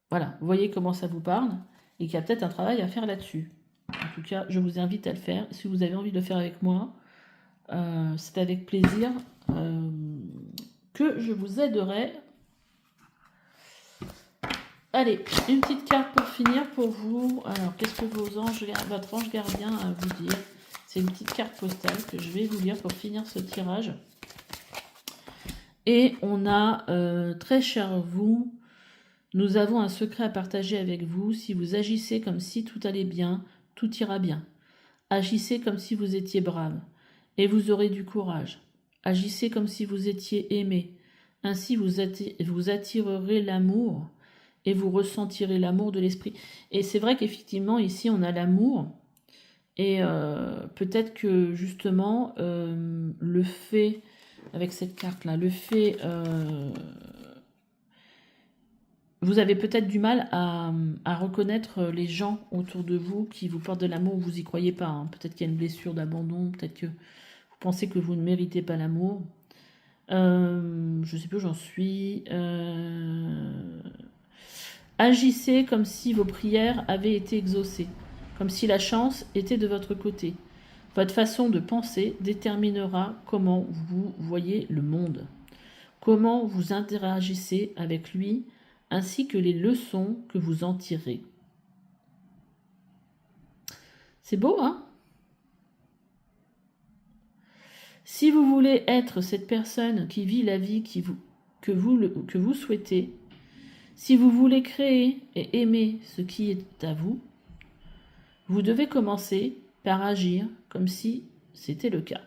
Speaker 1: Voilà, vous voyez comment ça vous parle, et qu'il y a peut-être un travail à faire là-dessus. En tout cas, je vous invite à le faire. Si vous avez envie de le faire avec moi, c'est avec plaisir que je vous aiderai. Allez, une petite carte pour finir pour vous. Alors, qu'est-ce que votre ange gardien a à vous dire? C'est une petite carte postale que je vais vous lire pour finir ce tirage. Et on a, très cher vous, nous avons un secret à partager avec vous. Si vous agissez comme si tout allait bien, tout ira bien. Agissez comme si vous étiez brave, et vous aurez du courage. Agissez comme si vous étiez aimé. Ainsi vous attirerez l'amour, et vous ressentirez l'amour de l'esprit. Et c'est vrai qu'effectivement, ici, on a l'amour. Et peut-être que, justement, le fait, avec cette carte-là, le fait... vous avez peut-être du mal à reconnaître les gens autour de vous qui vous portent de l'amour, vous n'y croyez pas. Hein. Peut-être qu'il y a une blessure d'abandon, peut-être que vous pensez que vous ne méritez pas l'amour. Je ne sais plus où j'en suis. Agissez comme si vos prières avaient été exaucées, comme si la chance était de votre côté. Votre façon de penser déterminera comment vous voyez le monde, comment vous interagissez avec lui, ainsi que les leçons que vous en tirez. C'est beau, hein? Si vous voulez être cette personne qui vit la vie que vous souhaitez, si vous voulez créer et aimer ce qui est à vous, vous devez commencer par agir comme si c'était le cas.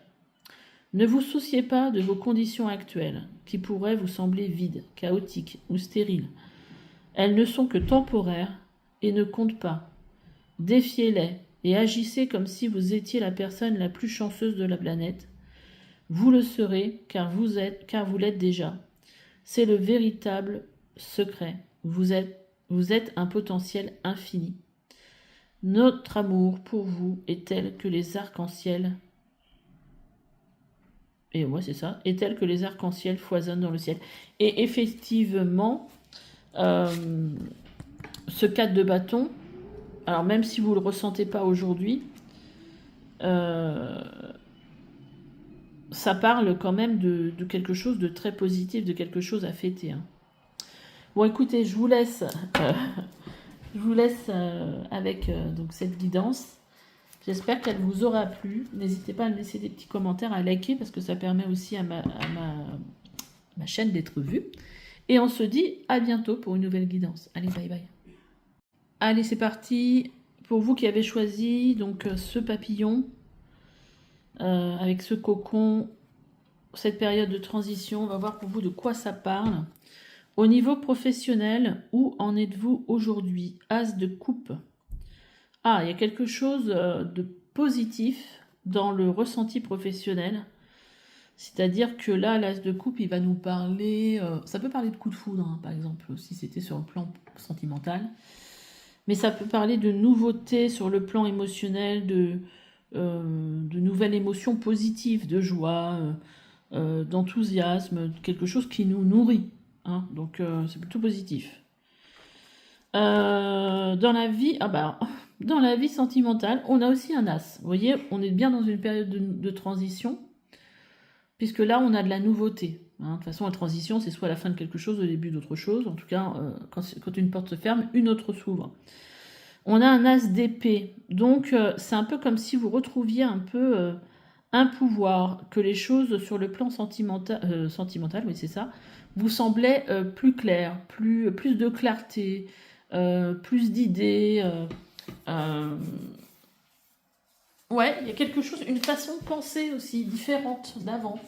Speaker 1: Ne vous souciez pas de vos conditions actuelles, qui pourraient vous sembler vides, chaotiques ou stériles. Elles ne sont que temporaires et ne comptent pas. Défiez-les et agissez comme si vous étiez la personne la plus chanceuse de la planète. Vous le serez car vous l'êtes déjà. C'est le véritable secret. Vous êtes un potentiel infini. Notre amour pour vous est tel que les arcs-en-ciel. Et ouais, c'est ça. Est tel que les arcs-en-ciel foisonnent dans le ciel. Et effectivement, ce 4 de bâton, alors même si vous ne le ressentez pas aujourd'hui, ça parle quand même de quelque chose de très positif, de quelque chose à fêter. Hein. Bon, écoutez, je vous laisse, avec donc cette guidance. J'espère qu'elle vous aura plu. N'hésitez pas à me laisser des petits commentaires, à liker, parce que ça permet aussi à ma chaîne d'être vue. Et on se dit à bientôt pour une nouvelle guidance. Allez, bye bye. Allez, c'est parti. Pour vous qui avez choisi donc ce papillon, avec ce cocon, cette période de transition, on va voir pour vous de quoi ça parle. Au niveau professionnel, où en êtes-vous aujourd'hui? As de coupe. Ah, il y a quelque chose de positif dans le ressenti professionnel. C'est-à-dire que là, l'as de coupe, il va nous parler... ça peut parler de coup de foudre, hein, par exemple, si c'était sur le plan sentimental. Mais ça peut parler de nouveautés sur le plan émotionnel, de nouvelles émotions positives, de joie, d'enthousiasme, quelque chose qui nous nourrit. Hein, donc c'est plutôt positif. Dans la vie, dans la vie sentimentale, on a aussi un as. Vous voyez, on est bien dans une période de transition, puisque là, on a de la nouveauté. Hein. De toute façon, la transition, c'est soit la fin de quelque chose, le début d'autre chose. En tout cas, quand une porte se ferme, une autre s'ouvre. On a un as d'épée. Donc, c'est un peu comme si vous retrouviez un peu un pouvoir, que les choses sur le plan sentimental, oui, c'est ça, vous semblaient plus claires, plus de clarté, plus d'idées. Ouais, il y a quelque chose, une façon de penser aussi différente d'avant.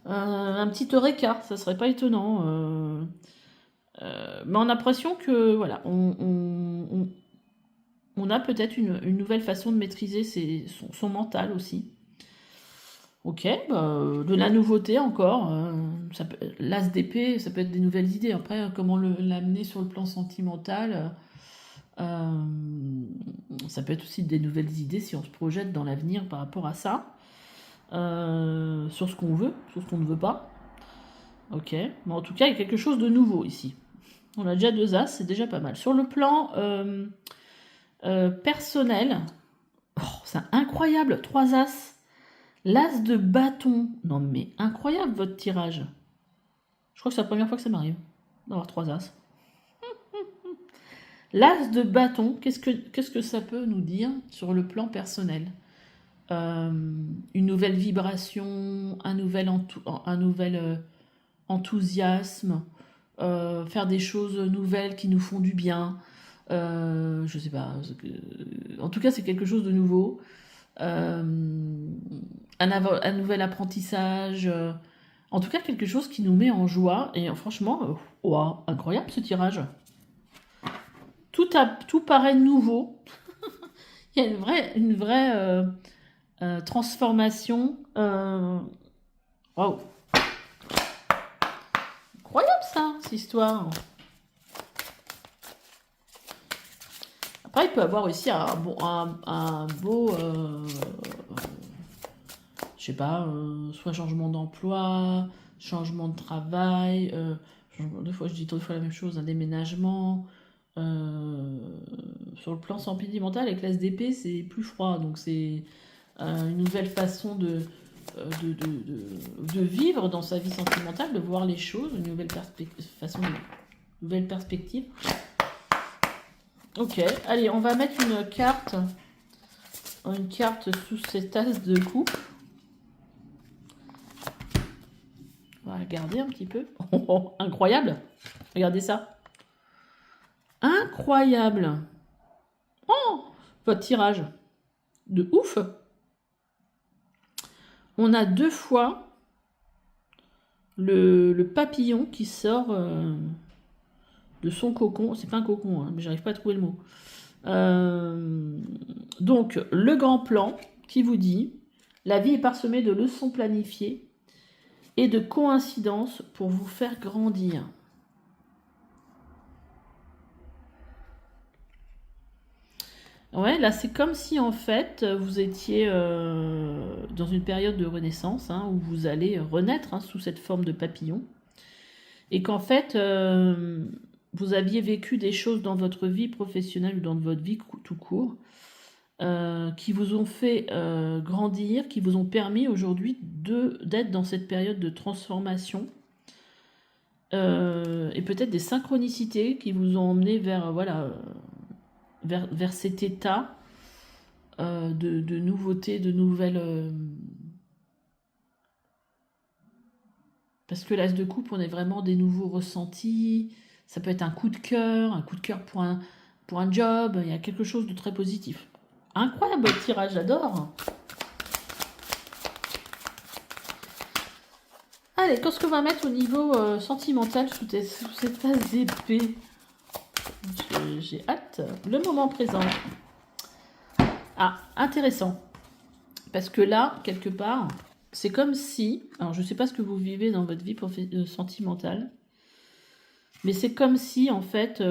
Speaker 1: Un petit eureka, ça serait pas étonnant. Mais on a l'impression que voilà, on a peut-être une nouvelle façon de maîtriser son mental aussi. Ok, bah, de la nouveauté encore. L'as d'épée, ça peut être des nouvelles idées. Après, comment l'amener sur le plan sentimental, ça peut être aussi des nouvelles idées si on se projette dans l'avenir par rapport à ça. Sur ce qu'on veut, sur ce qu'on ne veut pas. Ok, mais en tout cas, il y a quelque chose de nouveau ici. On a déjà 2 as, c'est déjà pas mal. Sur le plan personnel, oh, c'est incroyable, 3 as. L'as de bâton. Non mais incroyable votre tirage. Je crois que c'est la première fois que ça m'arrive d'avoir 3 as. L'as de bâton, qu'est-ce que ça peut nous dire sur le plan personnel? Une nouvelle vibration, un nouvel enthousiasme, faire des choses nouvelles qui nous font du bien. Je sais pas. En tout cas, c'est quelque chose de nouveau. Un nouvel apprentissage. En tout cas, quelque chose qui nous met en joie. Et franchement, wow, incroyable ce tirage. Tout paraît nouveau. Il y a une vraie transformation. Waouh. Incroyable ça, cette histoire. Après, il peut y avoir aussi un beau, je sais pas, soit changement d'emploi, changement de travail, deux fois, je dis 2 fois la même chose, un déménagement. Sur le plan sentimental, avec l'as d'épée, c'est plus froid, donc c'est une nouvelle façon de vivre dans sa vie sentimentale, de voir les choses, une nouvelle nouvelle perspective. Ok, allez, on va mettre une carte sous cette as de coupe. On va regarder un petit peu. Oh, oh, incroyable! Regardez ça. Incroyable! Oh! Votre tirage. De ouf! On a 2 fois le papillon qui sort de son cocon. C'est pas un cocon, hein, mais j'arrive pas à trouver le mot. Donc, le grand plan qui vous dit: la vie est parsemée de leçons planifiées et de coïncidences pour vous faire grandir. Ouais, là c'est comme si en fait vous étiez dans une période de renaissance, hein, où vous allez renaître, hein, sous cette forme de papillon. Et qu'en fait vous aviez vécu des choses dans votre vie professionnelle ou dans votre vie tout court, qui vous ont fait grandir, qui vous ont permis aujourd'hui d'être dans cette période de transformation, et peut-être des synchronicités qui vous ont emmené vers, voilà, vers cet état de nouveauté, de nouvelles... Parce que l'as de coupe, on est vraiment des nouveaux ressentis, ça peut être un coup de cœur pour un job, il y a quelque chose de très positif. Incroyable tirage, j'adore. Allez, qu'est-ce qu'on va mettre au niveau sentimental sous cette as d'épée? J'ai hâte. Le moment présent. Ah, intéressant. Parce que là, quelque part, c'est comme si... Alors, je ne sais pas ce que vous vivez dans votre vie sentimentale, mais c'est comme si, en fait,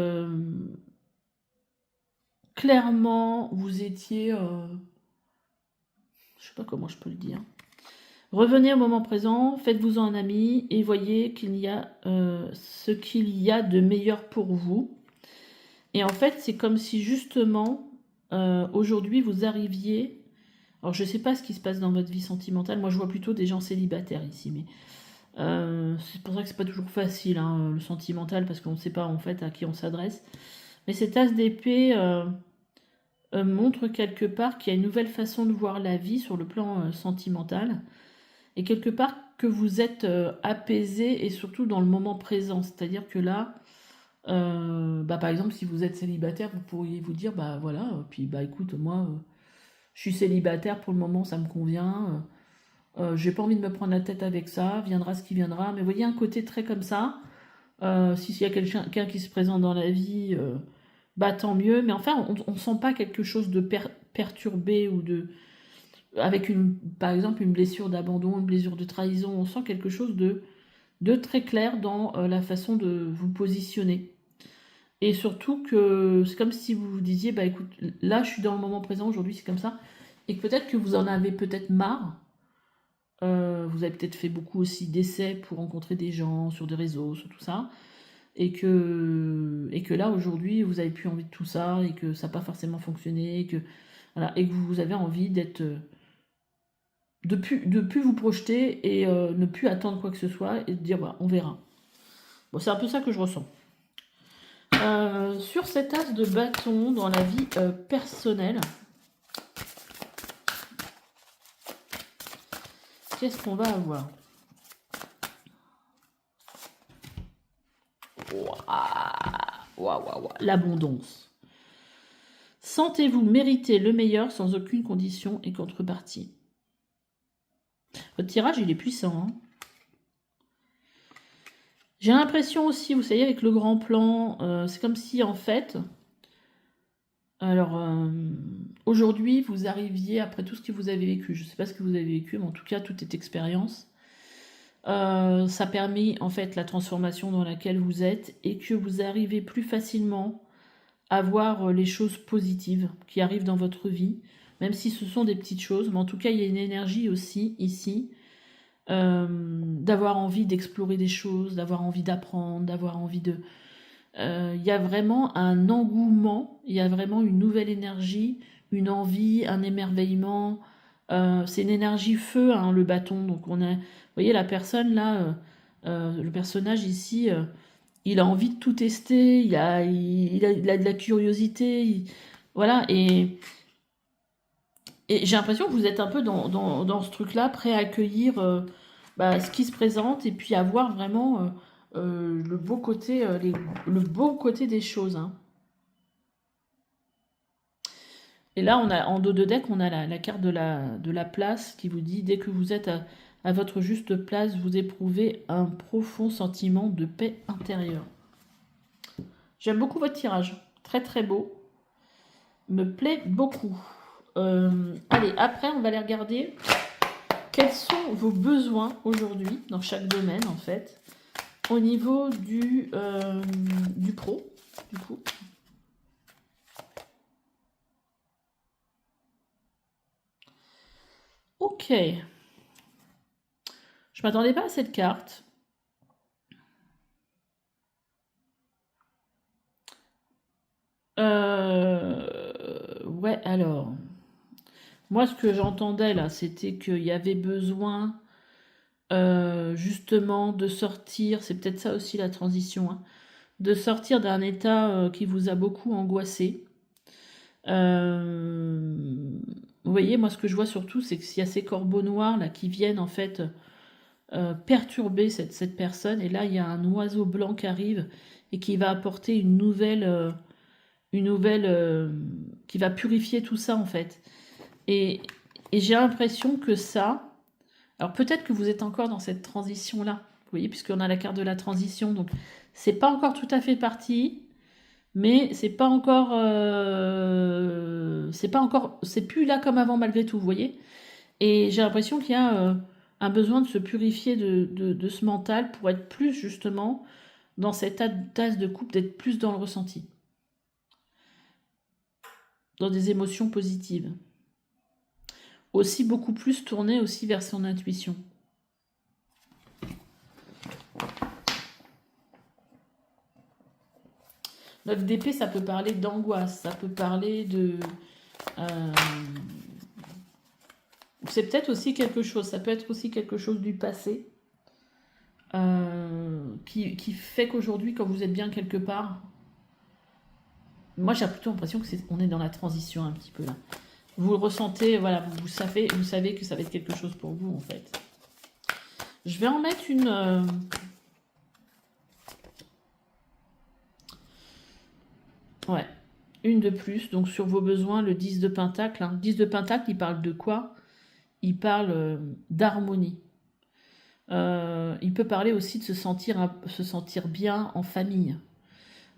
Speaker 1: clairement, vous étiez... je ne sais pas comment je peux le dire. Revenez au moment présent, faites-vous-en un ami et voyez qu'il y a ce qu'il y a de meilleur pour vous. Et en fait, c'est comme si justement, aujourd'hui, vous arriviez... Alors, je ne sais pas ce qui se passe dans votre vie sentimentale. Moi, je vois plutôt des gens célibataires ici. Mais c'est pour ça que c'est pas toujours facile, hein, le sentimental, parce qu'on ne sait pas en fait à qui on s'adresse. Mais cet as d'épée, montre quelque part qu'il y a une nouvelle façon de voir la vie sur le plan sentimental. Et quelque part que vous êtes apaisé et surtout dans le moment présent. C'est-à-dire que là, par exemple, si vous êtes célibataire, vous pourriez vous dire, bah voilà, puis bah écoute, moi, je suis célibataire pour le moment, ça me convient. J'ai pas envie de me prendre la tête avec ça, viendra ce qui viendra. Mais vous voyez un côté très comme ça. S'il y a quelqu'un qui se présente dans la vie, bah tant mieux. Mais enfin, on sent pas quelque chose de perturbé ou de avec par exemple une blessure d'abandon, une blessure de trahison. On sent quelque chose de très clair dans la façon de vous positionner. Et surtout que c'est comme si vous vous disiez, bah écoute, là je suis dans le moment présent, aujourd'hui c'est comme ça. Et que peut-être que vous en avez peut-être marre. Vous avez peut-être fait beaucoup aussi d'essais pour rencontrer des gens sur des réseaux, sur tout ça. Et que là aujourd'hui vous avez plus envie de tout ça et que ça n'a pas forcément fonctionné. Et que vous avez envie d'être... de plus vous projeter et ne plus attendre quoi que ce soit et de dire, voilà, on verra. Bon, c'est un peu ça que je ressens. Sur cet as de bâton dans la vie personnelle, qu'est-ce qu'on va avoir? Waouh, l'abondance. Sentez-vous mériter le meilleur sans aucune condition et contrepartie. Votre tirage, il est puissant. Hein. J'ai l'impression aussi, vous savez, avec le grand plan, c'est comme si en fait... Alors, aujourd'hui, vous arriviez après tout ce que vous avez vécu. Je ne sais pas ce que vous avez vécu, mais en tout cas, toute cette expérience, ça a permis en fait la transformation dans laquelle vous êtes et que vous arrivez plus facilement à voir les choses positives qui arrivent dans votre vie, même si ce sont des petites choses. Mais en tout cas, il y a une énergie aussi ici d'avoir envie d'explorer des choses, d'avoir envie d'apprendre, d'avoir envie de... Il y a vraiment un engouement, il y a vraiment une nouvelle énergie, une envie, un émerveillement. C'est une énergie feu, hein, le bâton. Donc vous voyez la personne là, le personnage ici, il a envie de tout tester, il a de la curiosité, voilà. Et j'ai l'impression que vous êtes un peu dans ce truc-là, prêt à accueillir ce qui se présente et puis à voir vraiment le beau côté, le beau côté des choses. Hein. Et là, en dos de deck, on a la carte de la place qui vous dit, dès que vous êtes à votre juste place, vous éprouvez un profond sentiment de paix intérieure. J'aime beaucoup votre tirage. Très très beau. Me plaît beaucoup. Allez, après, on va aller regarder quels sont vos besoins aujourd'hui, dans chaque domaine en fait, au niveau du pro, du coup. Ok. Je m'attendais pas à cette carte. Ouais, alors. Moi, ce que j'entendais là, c'était qu'il y avait besoin justement de sortir, c'est peut-être ça aussi la transition, hein, de sortir d'un état qui vous a beaucoup angoissé. Vous voyez, moi ce que je vois surtout, c'est que s'il y a ces corbeaux noirs là qui viennent en fait perturber cette personne, et là il y a un oiseau blanc qui arrive et qui va apporter une nouvelle qui va purifier tout ça en fait. Et j'ai l'impression que ça, alors peut-être que vous êtes encore dans cette transition là, vous voyez, puisqu'on a la carte de la transition, donc c'est pas encore tout à fait parti. Mais c'est pas encore, c'est plus là comme avant malgré tout, vous voyez. Et j'ai l'impression qu'il y a un besoin de se purifier de ce mental pour être plus justement dans cette tasse de coupe, d'être plus dans le ressenti, dans des émotions positives. Aussi beaucoup plus tourné aussi vers son intuition. Notre d'épée, ça peut parler d'angoisse, ça peut parler de... c'est peut-être aussi quelque chose, ça peut être aussi quelque chose du passé qui fait qu'aujourd'hui, quand vous êtes bien quelque part, Moi, j'ai plutôt l'impression que on est dans la transition un petit peu là. Vous le ressentez, voilà, vous savez que ça va être quelque chose pour vous en fait. Je vais en mettre une... Ouais, une de plus. Donc sur vos besoins, le 10 de Pentacle. Hein. 10 de Pentacle, il parle de quoi? Il parle d'harmonie. Il peut parler aussi de se sentir bien en famille.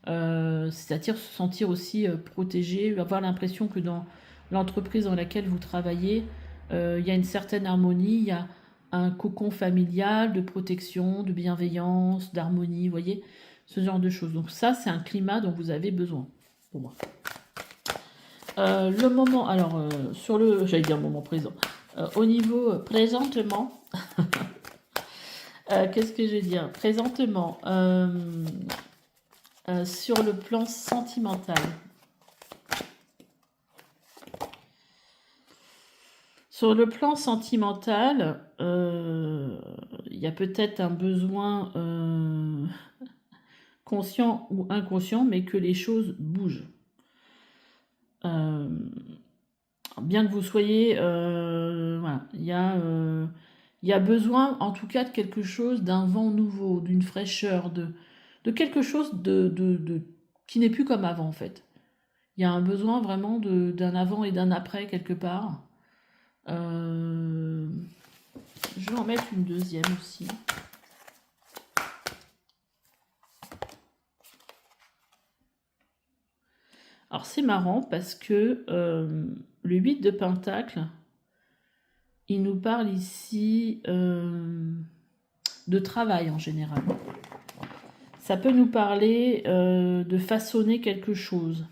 Speaker 1: C'est-à-dire se sentir aussi protégé, avoir l'impression que dans l'entreprise dans laquelle vous travaillez, il y a une certaine harmonie, il y a un cocon familial de protection, de bienveillance, d'harmonie, vous voyez, ce genre de choses. Donc ça, c'est un climat dont vous avez besoin, pour moi. Le moment, alors, j'allais dire moment présent, au niveau présentement, qu'est-ce que je vais dire? Présentement, sur le plan sentimental. Sur le plan sentimental, il y a peut-être un besoin conscient ou inconscient, mais que les choses bougent. Bien que vous soyez... voilà, il y a besoin en tout cas de quelque chose, d'un vent nouveau, d'une fraîcheur, de quelque chose qui n'est plus comme avant en fait. Il y a un besoin vraiment d'un avant et d'un après quelque part. Je vais en mettre une deuxième aussi. Alors c'est marrant parce que le 8 de Pentacle, il nous parle ici de travail en général. Ça peut nous parler de façonner quelque chose.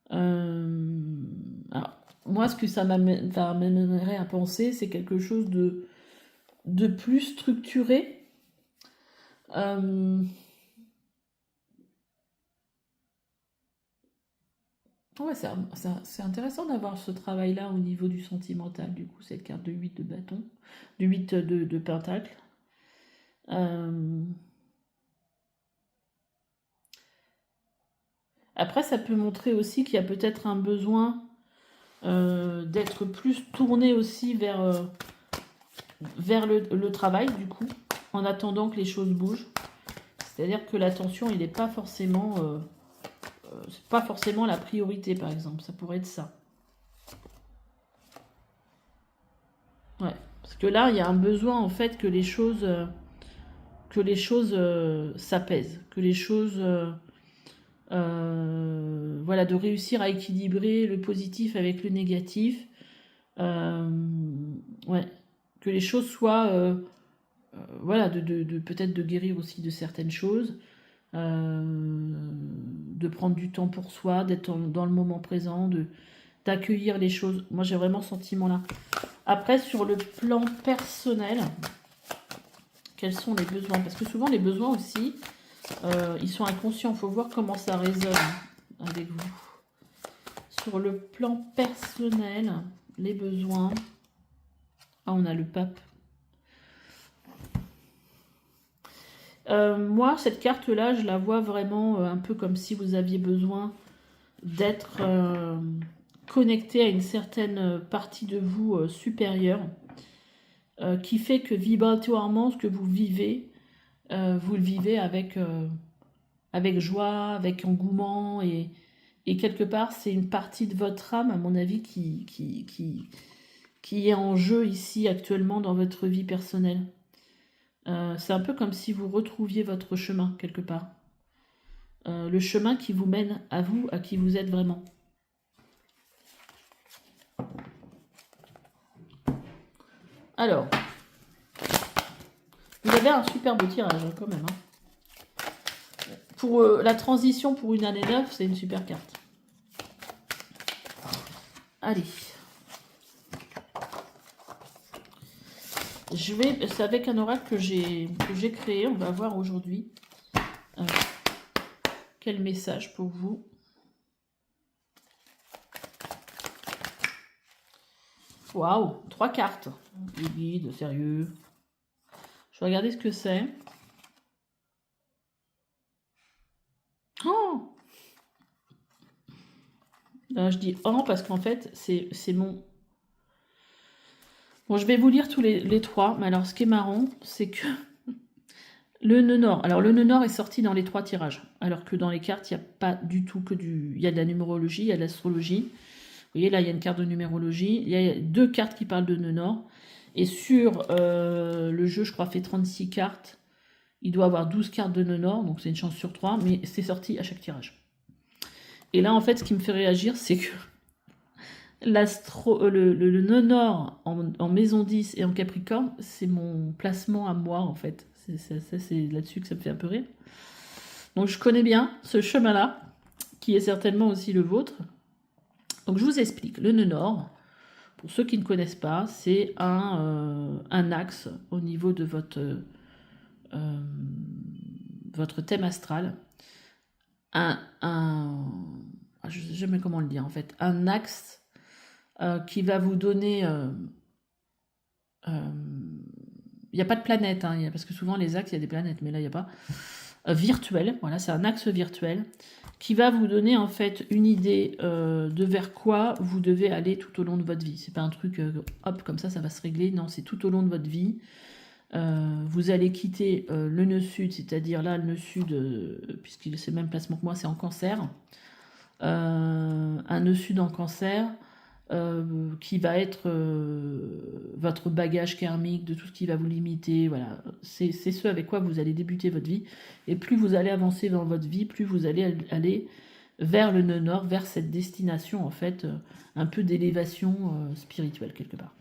Speaker 1: Alors, moi, ce que ça m'amènerait à penser, c'est quelque chose de plus structuré. Ouais, c'est intéressant d'avoir ce travail-là au niveau du sentimental, du coup, cette carte de 8 de bâton, de 8 de pentacle. Après, ça peut montrer aussi qu'il y a peut-être un besoin d'être plus tourné aussi vers le travail, du coup, en attendant que les choses bougent. C'est-à-dire que l'attention, il n'est pas forcément... c'est pas forcément la priorité, par exemple. Ça pourrait être ça. Ouais. Parce que là, il y a un besoin, en fait, que les choses s'apaisent. Que les choses... voilà, de réussir à équilibrer le positif avec le négatif. Ouais. Que les choses soient... voilà, peut-être de guérir aussi de certaines choses. De prendre du temps pour soi, d'être dans le moment présent, d'accueillir les choses. Moi, j'ai vraiment ce sentiment-là. Après, sur le plan personnel, quels sont les besoins? Parce que souvent, les besoins aussi, ils sont inconscients. Il faut voir comment ça résonne avec vous. Sur le plan personnel, les besoins... Ah, on a le pape. Moi, cette carte-là, je la vois vraiment un peu comme si vous aviez besoin d'être connecté à une certaine partie de vous supérieure, qui fait que vibratoirement, ce que vous le vivez avec joie, avec engouement, et quelque part, c'est une partie de votre âme, à mon avis, qui est en jeu ici actuellement dans votre vie personnelle. C'est un peu comme si vous retrouviez votre chemin quelque part. Le chemin qui vous mène à vous, à qui vous êtes vraiment. Alors, vous avez un super beau tirage quand même. Hein. Pour la transition pour une année neuve, c'est une super carte. Allez. C'est avec un oracle que j'ai créé. On va voir aujourd'hui quel message pour vous. Waouh, 3 cartes. Les guides, sérieux. Je vais regarder ce que c'est. Oh, Je dis en parce qu'en fait, c'est mon... Bon, je vais vous lire tous les trois, mais alors ce qui est marrant, c'est que le nœud nord... Alors le nœud nord est sorti dans les 3 tirages, alors que dans les cartes, il n'y a pas du tout que du... Il y a de la numérologie, il y a de l'astrologie. Vous voyez, là, il y a une carte de numérologie. Il y a 2 cartes qui parlent de nœud nord. Et sur le jeu, je crois, fait 36 cartes. Il doit avoir 12 cartes de nœud nord, donc c'est une chance sur 3, mais c'est sorti à chaque tirage. Et là, en fait, ce qui me fait réagir, c'est que le nœud nord en maison 10 et en Capricorne, c'est mon placement à moi, en fait. C'est là-dessus que ça me fait un peu rire. Donc je connais bien ce chemin-là, qui est certainement aussi le vôtre. Donc je vous explique. Le nœud nord, pour ceux qui ne connaissent pas, c'est un axe au niveau de votre thème astral. Je ne sais jamais comment le dire en fait. Un axe qui va vous donner... Il n'y a pas de planète, hein, parce que souvent les axes, il y a des planètes, mais là, il n'y a pas. Virtuel, voilà, c'est un axe virtuel qui va vous donner en fait une idée de vers quoi vous devez aller tout au long de votre vie. C'est pas un truc, hop, comme ça va se régler. Non, c'est tout au long de votre vie. Vous allez quitter le nœud sud, c'est-à-dire là, le nœud sud, puisqu'il c'est le même placement que moi, c'est en cancer. Un nœud sud en cancer, qui va être votre bagage karmique, de tout ce qui va vous limiter. Voilà, c'est ce avec quoi vous allez débuter votre vie. Et plus vous allez avancer dans votre vie, plus vous allez aller vers le nœud nord, vers cette destination en fait, un peu d'élévation spirituelle quelque part.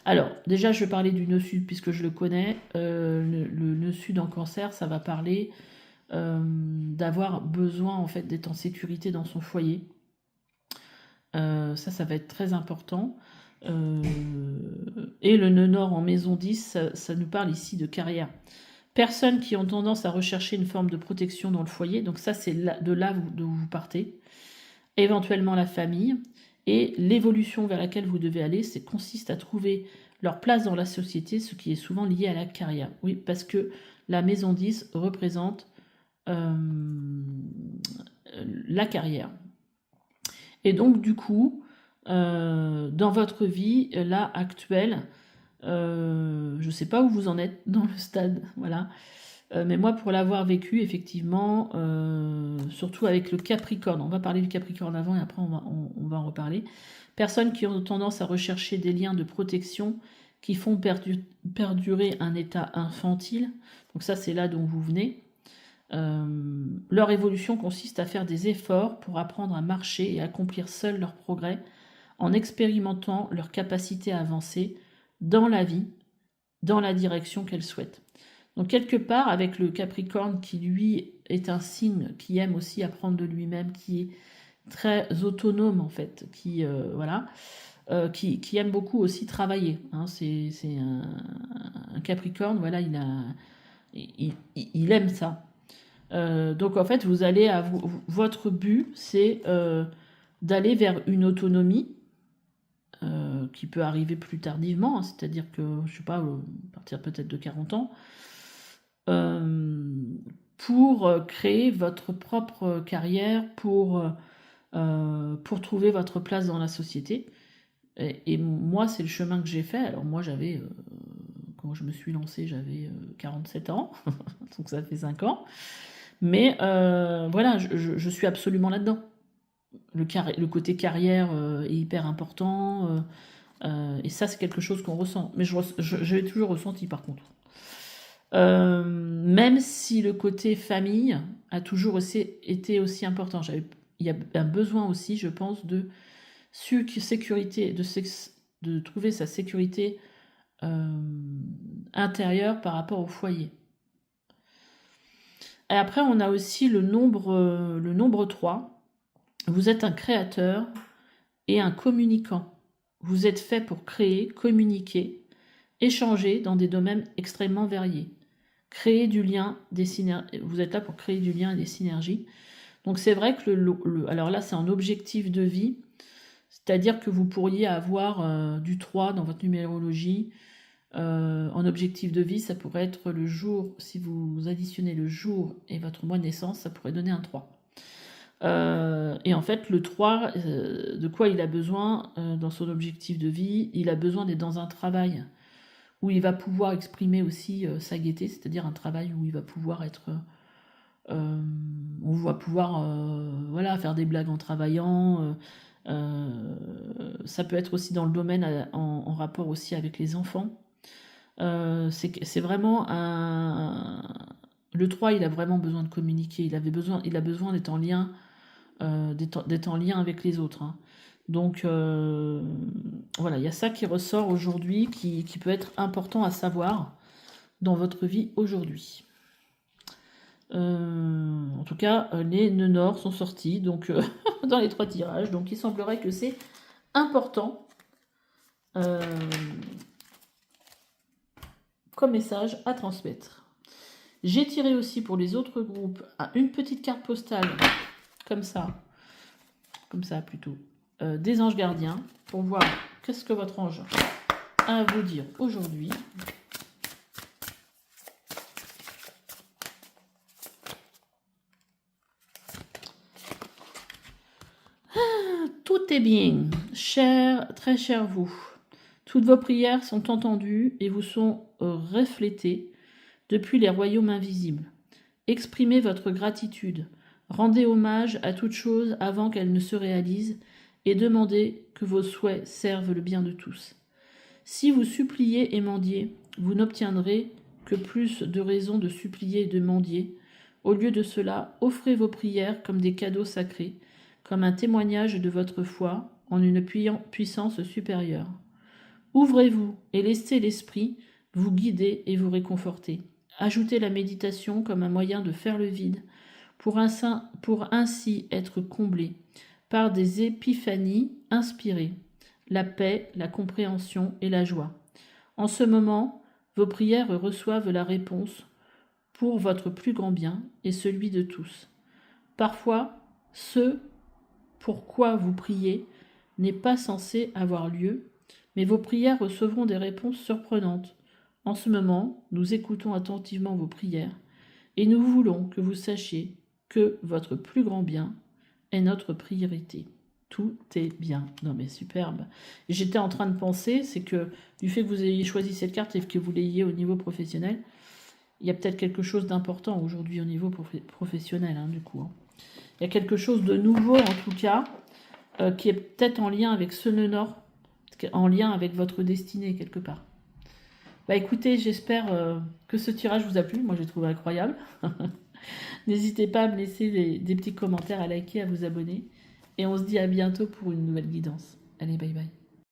Speaker 1: Alors, déjà, je vais parler du nœud sud puisque je le connais. Le nœud sud en cancer, ça va parler d'avoir besoin en fait d'être en sécurité dans son foyer. Ça va être très important. Et le nœud nord en maison 10, ça nous parle ici de carrière. Personnes qui ont tendance à rechercher une forme de protection dans le foyer, donc ça c'est de là d'où vous partez. Éventuellement la famille. Et l'évolution vers laquelle vous devez aller, consiste à trouver leur place dans la société, ce qui est souvent lié à la carrière. Oui, parce que la maison 10 représente la carrière. Et donc, du coup, dans votre vie, là, actuelle, je ne sais pas où vous en êtes dans le stade, voilà. Mais moi, pour l'avoir vécu, effectivement, surtout avec le Capricorne, on va parler du Capricorne avant et après on va en reparler. Personnes qui ont tendance à rechercher des liens de protection qui font perdurer un état infantile. Donc ça, c'est là dont vous venez. Leur évolution consiste à faire des efforts pour apprendre à marcher et accomplir seuls leurs progrès en expérimentant leur capacité à avancer dans la vie, dans la direction qu'elles souhaitent. Donc quelque part, avec le Capricorne qui lui est un signe qui aime aussi apprendre de lui-même, qui est très autonome en fait, qui aime beaucoup aussi travailler. Hein, c'est un Capricorne, voilà, il aime ça. Donc en fait, vous allez votre but, c'est d'aller vers une autonomie qui peut arriver plus tardivement, hein, c'est-à-dire que, je sais pas, à partir peut-être de 40 ans, pour créer votre propre carrière, pour trouver votre place dans la société. Et moi, c'est le chemin que j'ai fait. Alors moi, quand je me suis lancée, j'avais 47 ans, donc ça fait 5 ans. Mais voilà, je suis absolument là-dedans. Le côté carrière est hyper important. Et ça, c'est quelque chose qu'on ressent. Mais je l'ai toujours ressenti, par contre. Même si le côté famille a toujours été aussi important. Il y a un besoin aussi, je pense, de sécurité, de trouver sa sécurité intérieure par rapport au foyer. Et après, on a aussi le nombre 3. Vous êtes un créateur et un communicant. Vous êtes fait pour créer, communiquer, échanger dans des domaines extrêmement variés. Créer du lien, vous êtes là pour créer du lien et des synergies. Donc c'est vrai que alors là, c'est un objectif de vie, c'est-à-dire que vous pourriez avoir du 3 dans votre numérologie. En objectif de vie, ça pourrait être le jour, si vous additionnez le jour et votre mois de naissance, ça pourrait donner un 3. Et en fait, le 3, de quoi il a besoin dans son objectif de vie? Il a besoin d'être dans un travail où il va pouvoir exprimer aussi sa gaieté, c'est-à-dire un travail où il va pouvoir être... on va pouvoir voilà, faire des blagues en travaillant. Ça peut être aussi dans le domaine en rapport aussi avec les enfants. C'est vraiment un... Le 3, il a vraiment besoin de communiquer. Il a besoin d'être en lien, d'être en lien avec les autres, hein. Donc voilà, il y a ça qui ressort aujourd'hui, qui peut être important à savoir dans votre vie aujourd'hui. En tout cas, les nœuds nord sont sortis donc dans les 3 tirages. Donc il semblerait que c'est important comme message à transmettre. J'ai tiré aussi pour les autres groupes une petite carte postale comme ça plutôt, des anges gardiens, pour voir qu'est-ce que votre ange a à vous dire aujourd'hui. Tout est bien, cher, très cher vous. Toutes vos prières sont entendues et vous sont reflétées depuis les royaumes invisibles. Exprimez votre gratitude, rendez hommage à toute chose avant qu'elle ne se réalise et demandez que vos souhaits servent le bien de tous. Si vous suppliez et mendiez, vous n'obtiendrez que plus de raisons de supplier et de mendier. Au lieu de cela, offrez vos prières comme des cadeaux sacrés, comme un témoignage de votre foi en une puissance supérieure. Ouvrez-vous et laissez l'esprit vous guider et vous réconforter. Ajoutez la méditation comme un moyen de faire le vide, pour ainsi être comblé par des épiphanies inspirées, la paix, la compréhension et la joie. En ce moment, vos prières reçoivent la réponse pour votre plus grand bien et celui de tous. Parfois, ce pourquoi vous priez n'est pas censé avoir lieu, mais vos prières recevront des réponses surprenantes. En ce moment, nous écoutons attentivement vos prières et nous voulons que vous sachiez que votre plus grand bien est notre priorité. Tout est bien. Non mais superbe. J'étais en train de penser, c'est que du fait que vous ayez choisi cette carte et que vous l'ayez au niveau professionnel, il y a peut-être quelque chose d'important aujourd'hui au niveau professionnel, hein, du coup. Hein. Il y a quelque chose de nouveau en tout cas, qui est peut-être en lien avec ce nœud nord, en lien avec votre destinée quelque part. Bah écoutez, j'espère que ce tirage vous a plu. Moi, j'ai trouvé incroyable. N'hésitez pas à me laisser des petits commentaires, à liker, à vous abonner. Et on se dit à bientôt pour une nouvelle guidance. Allez, bye bye.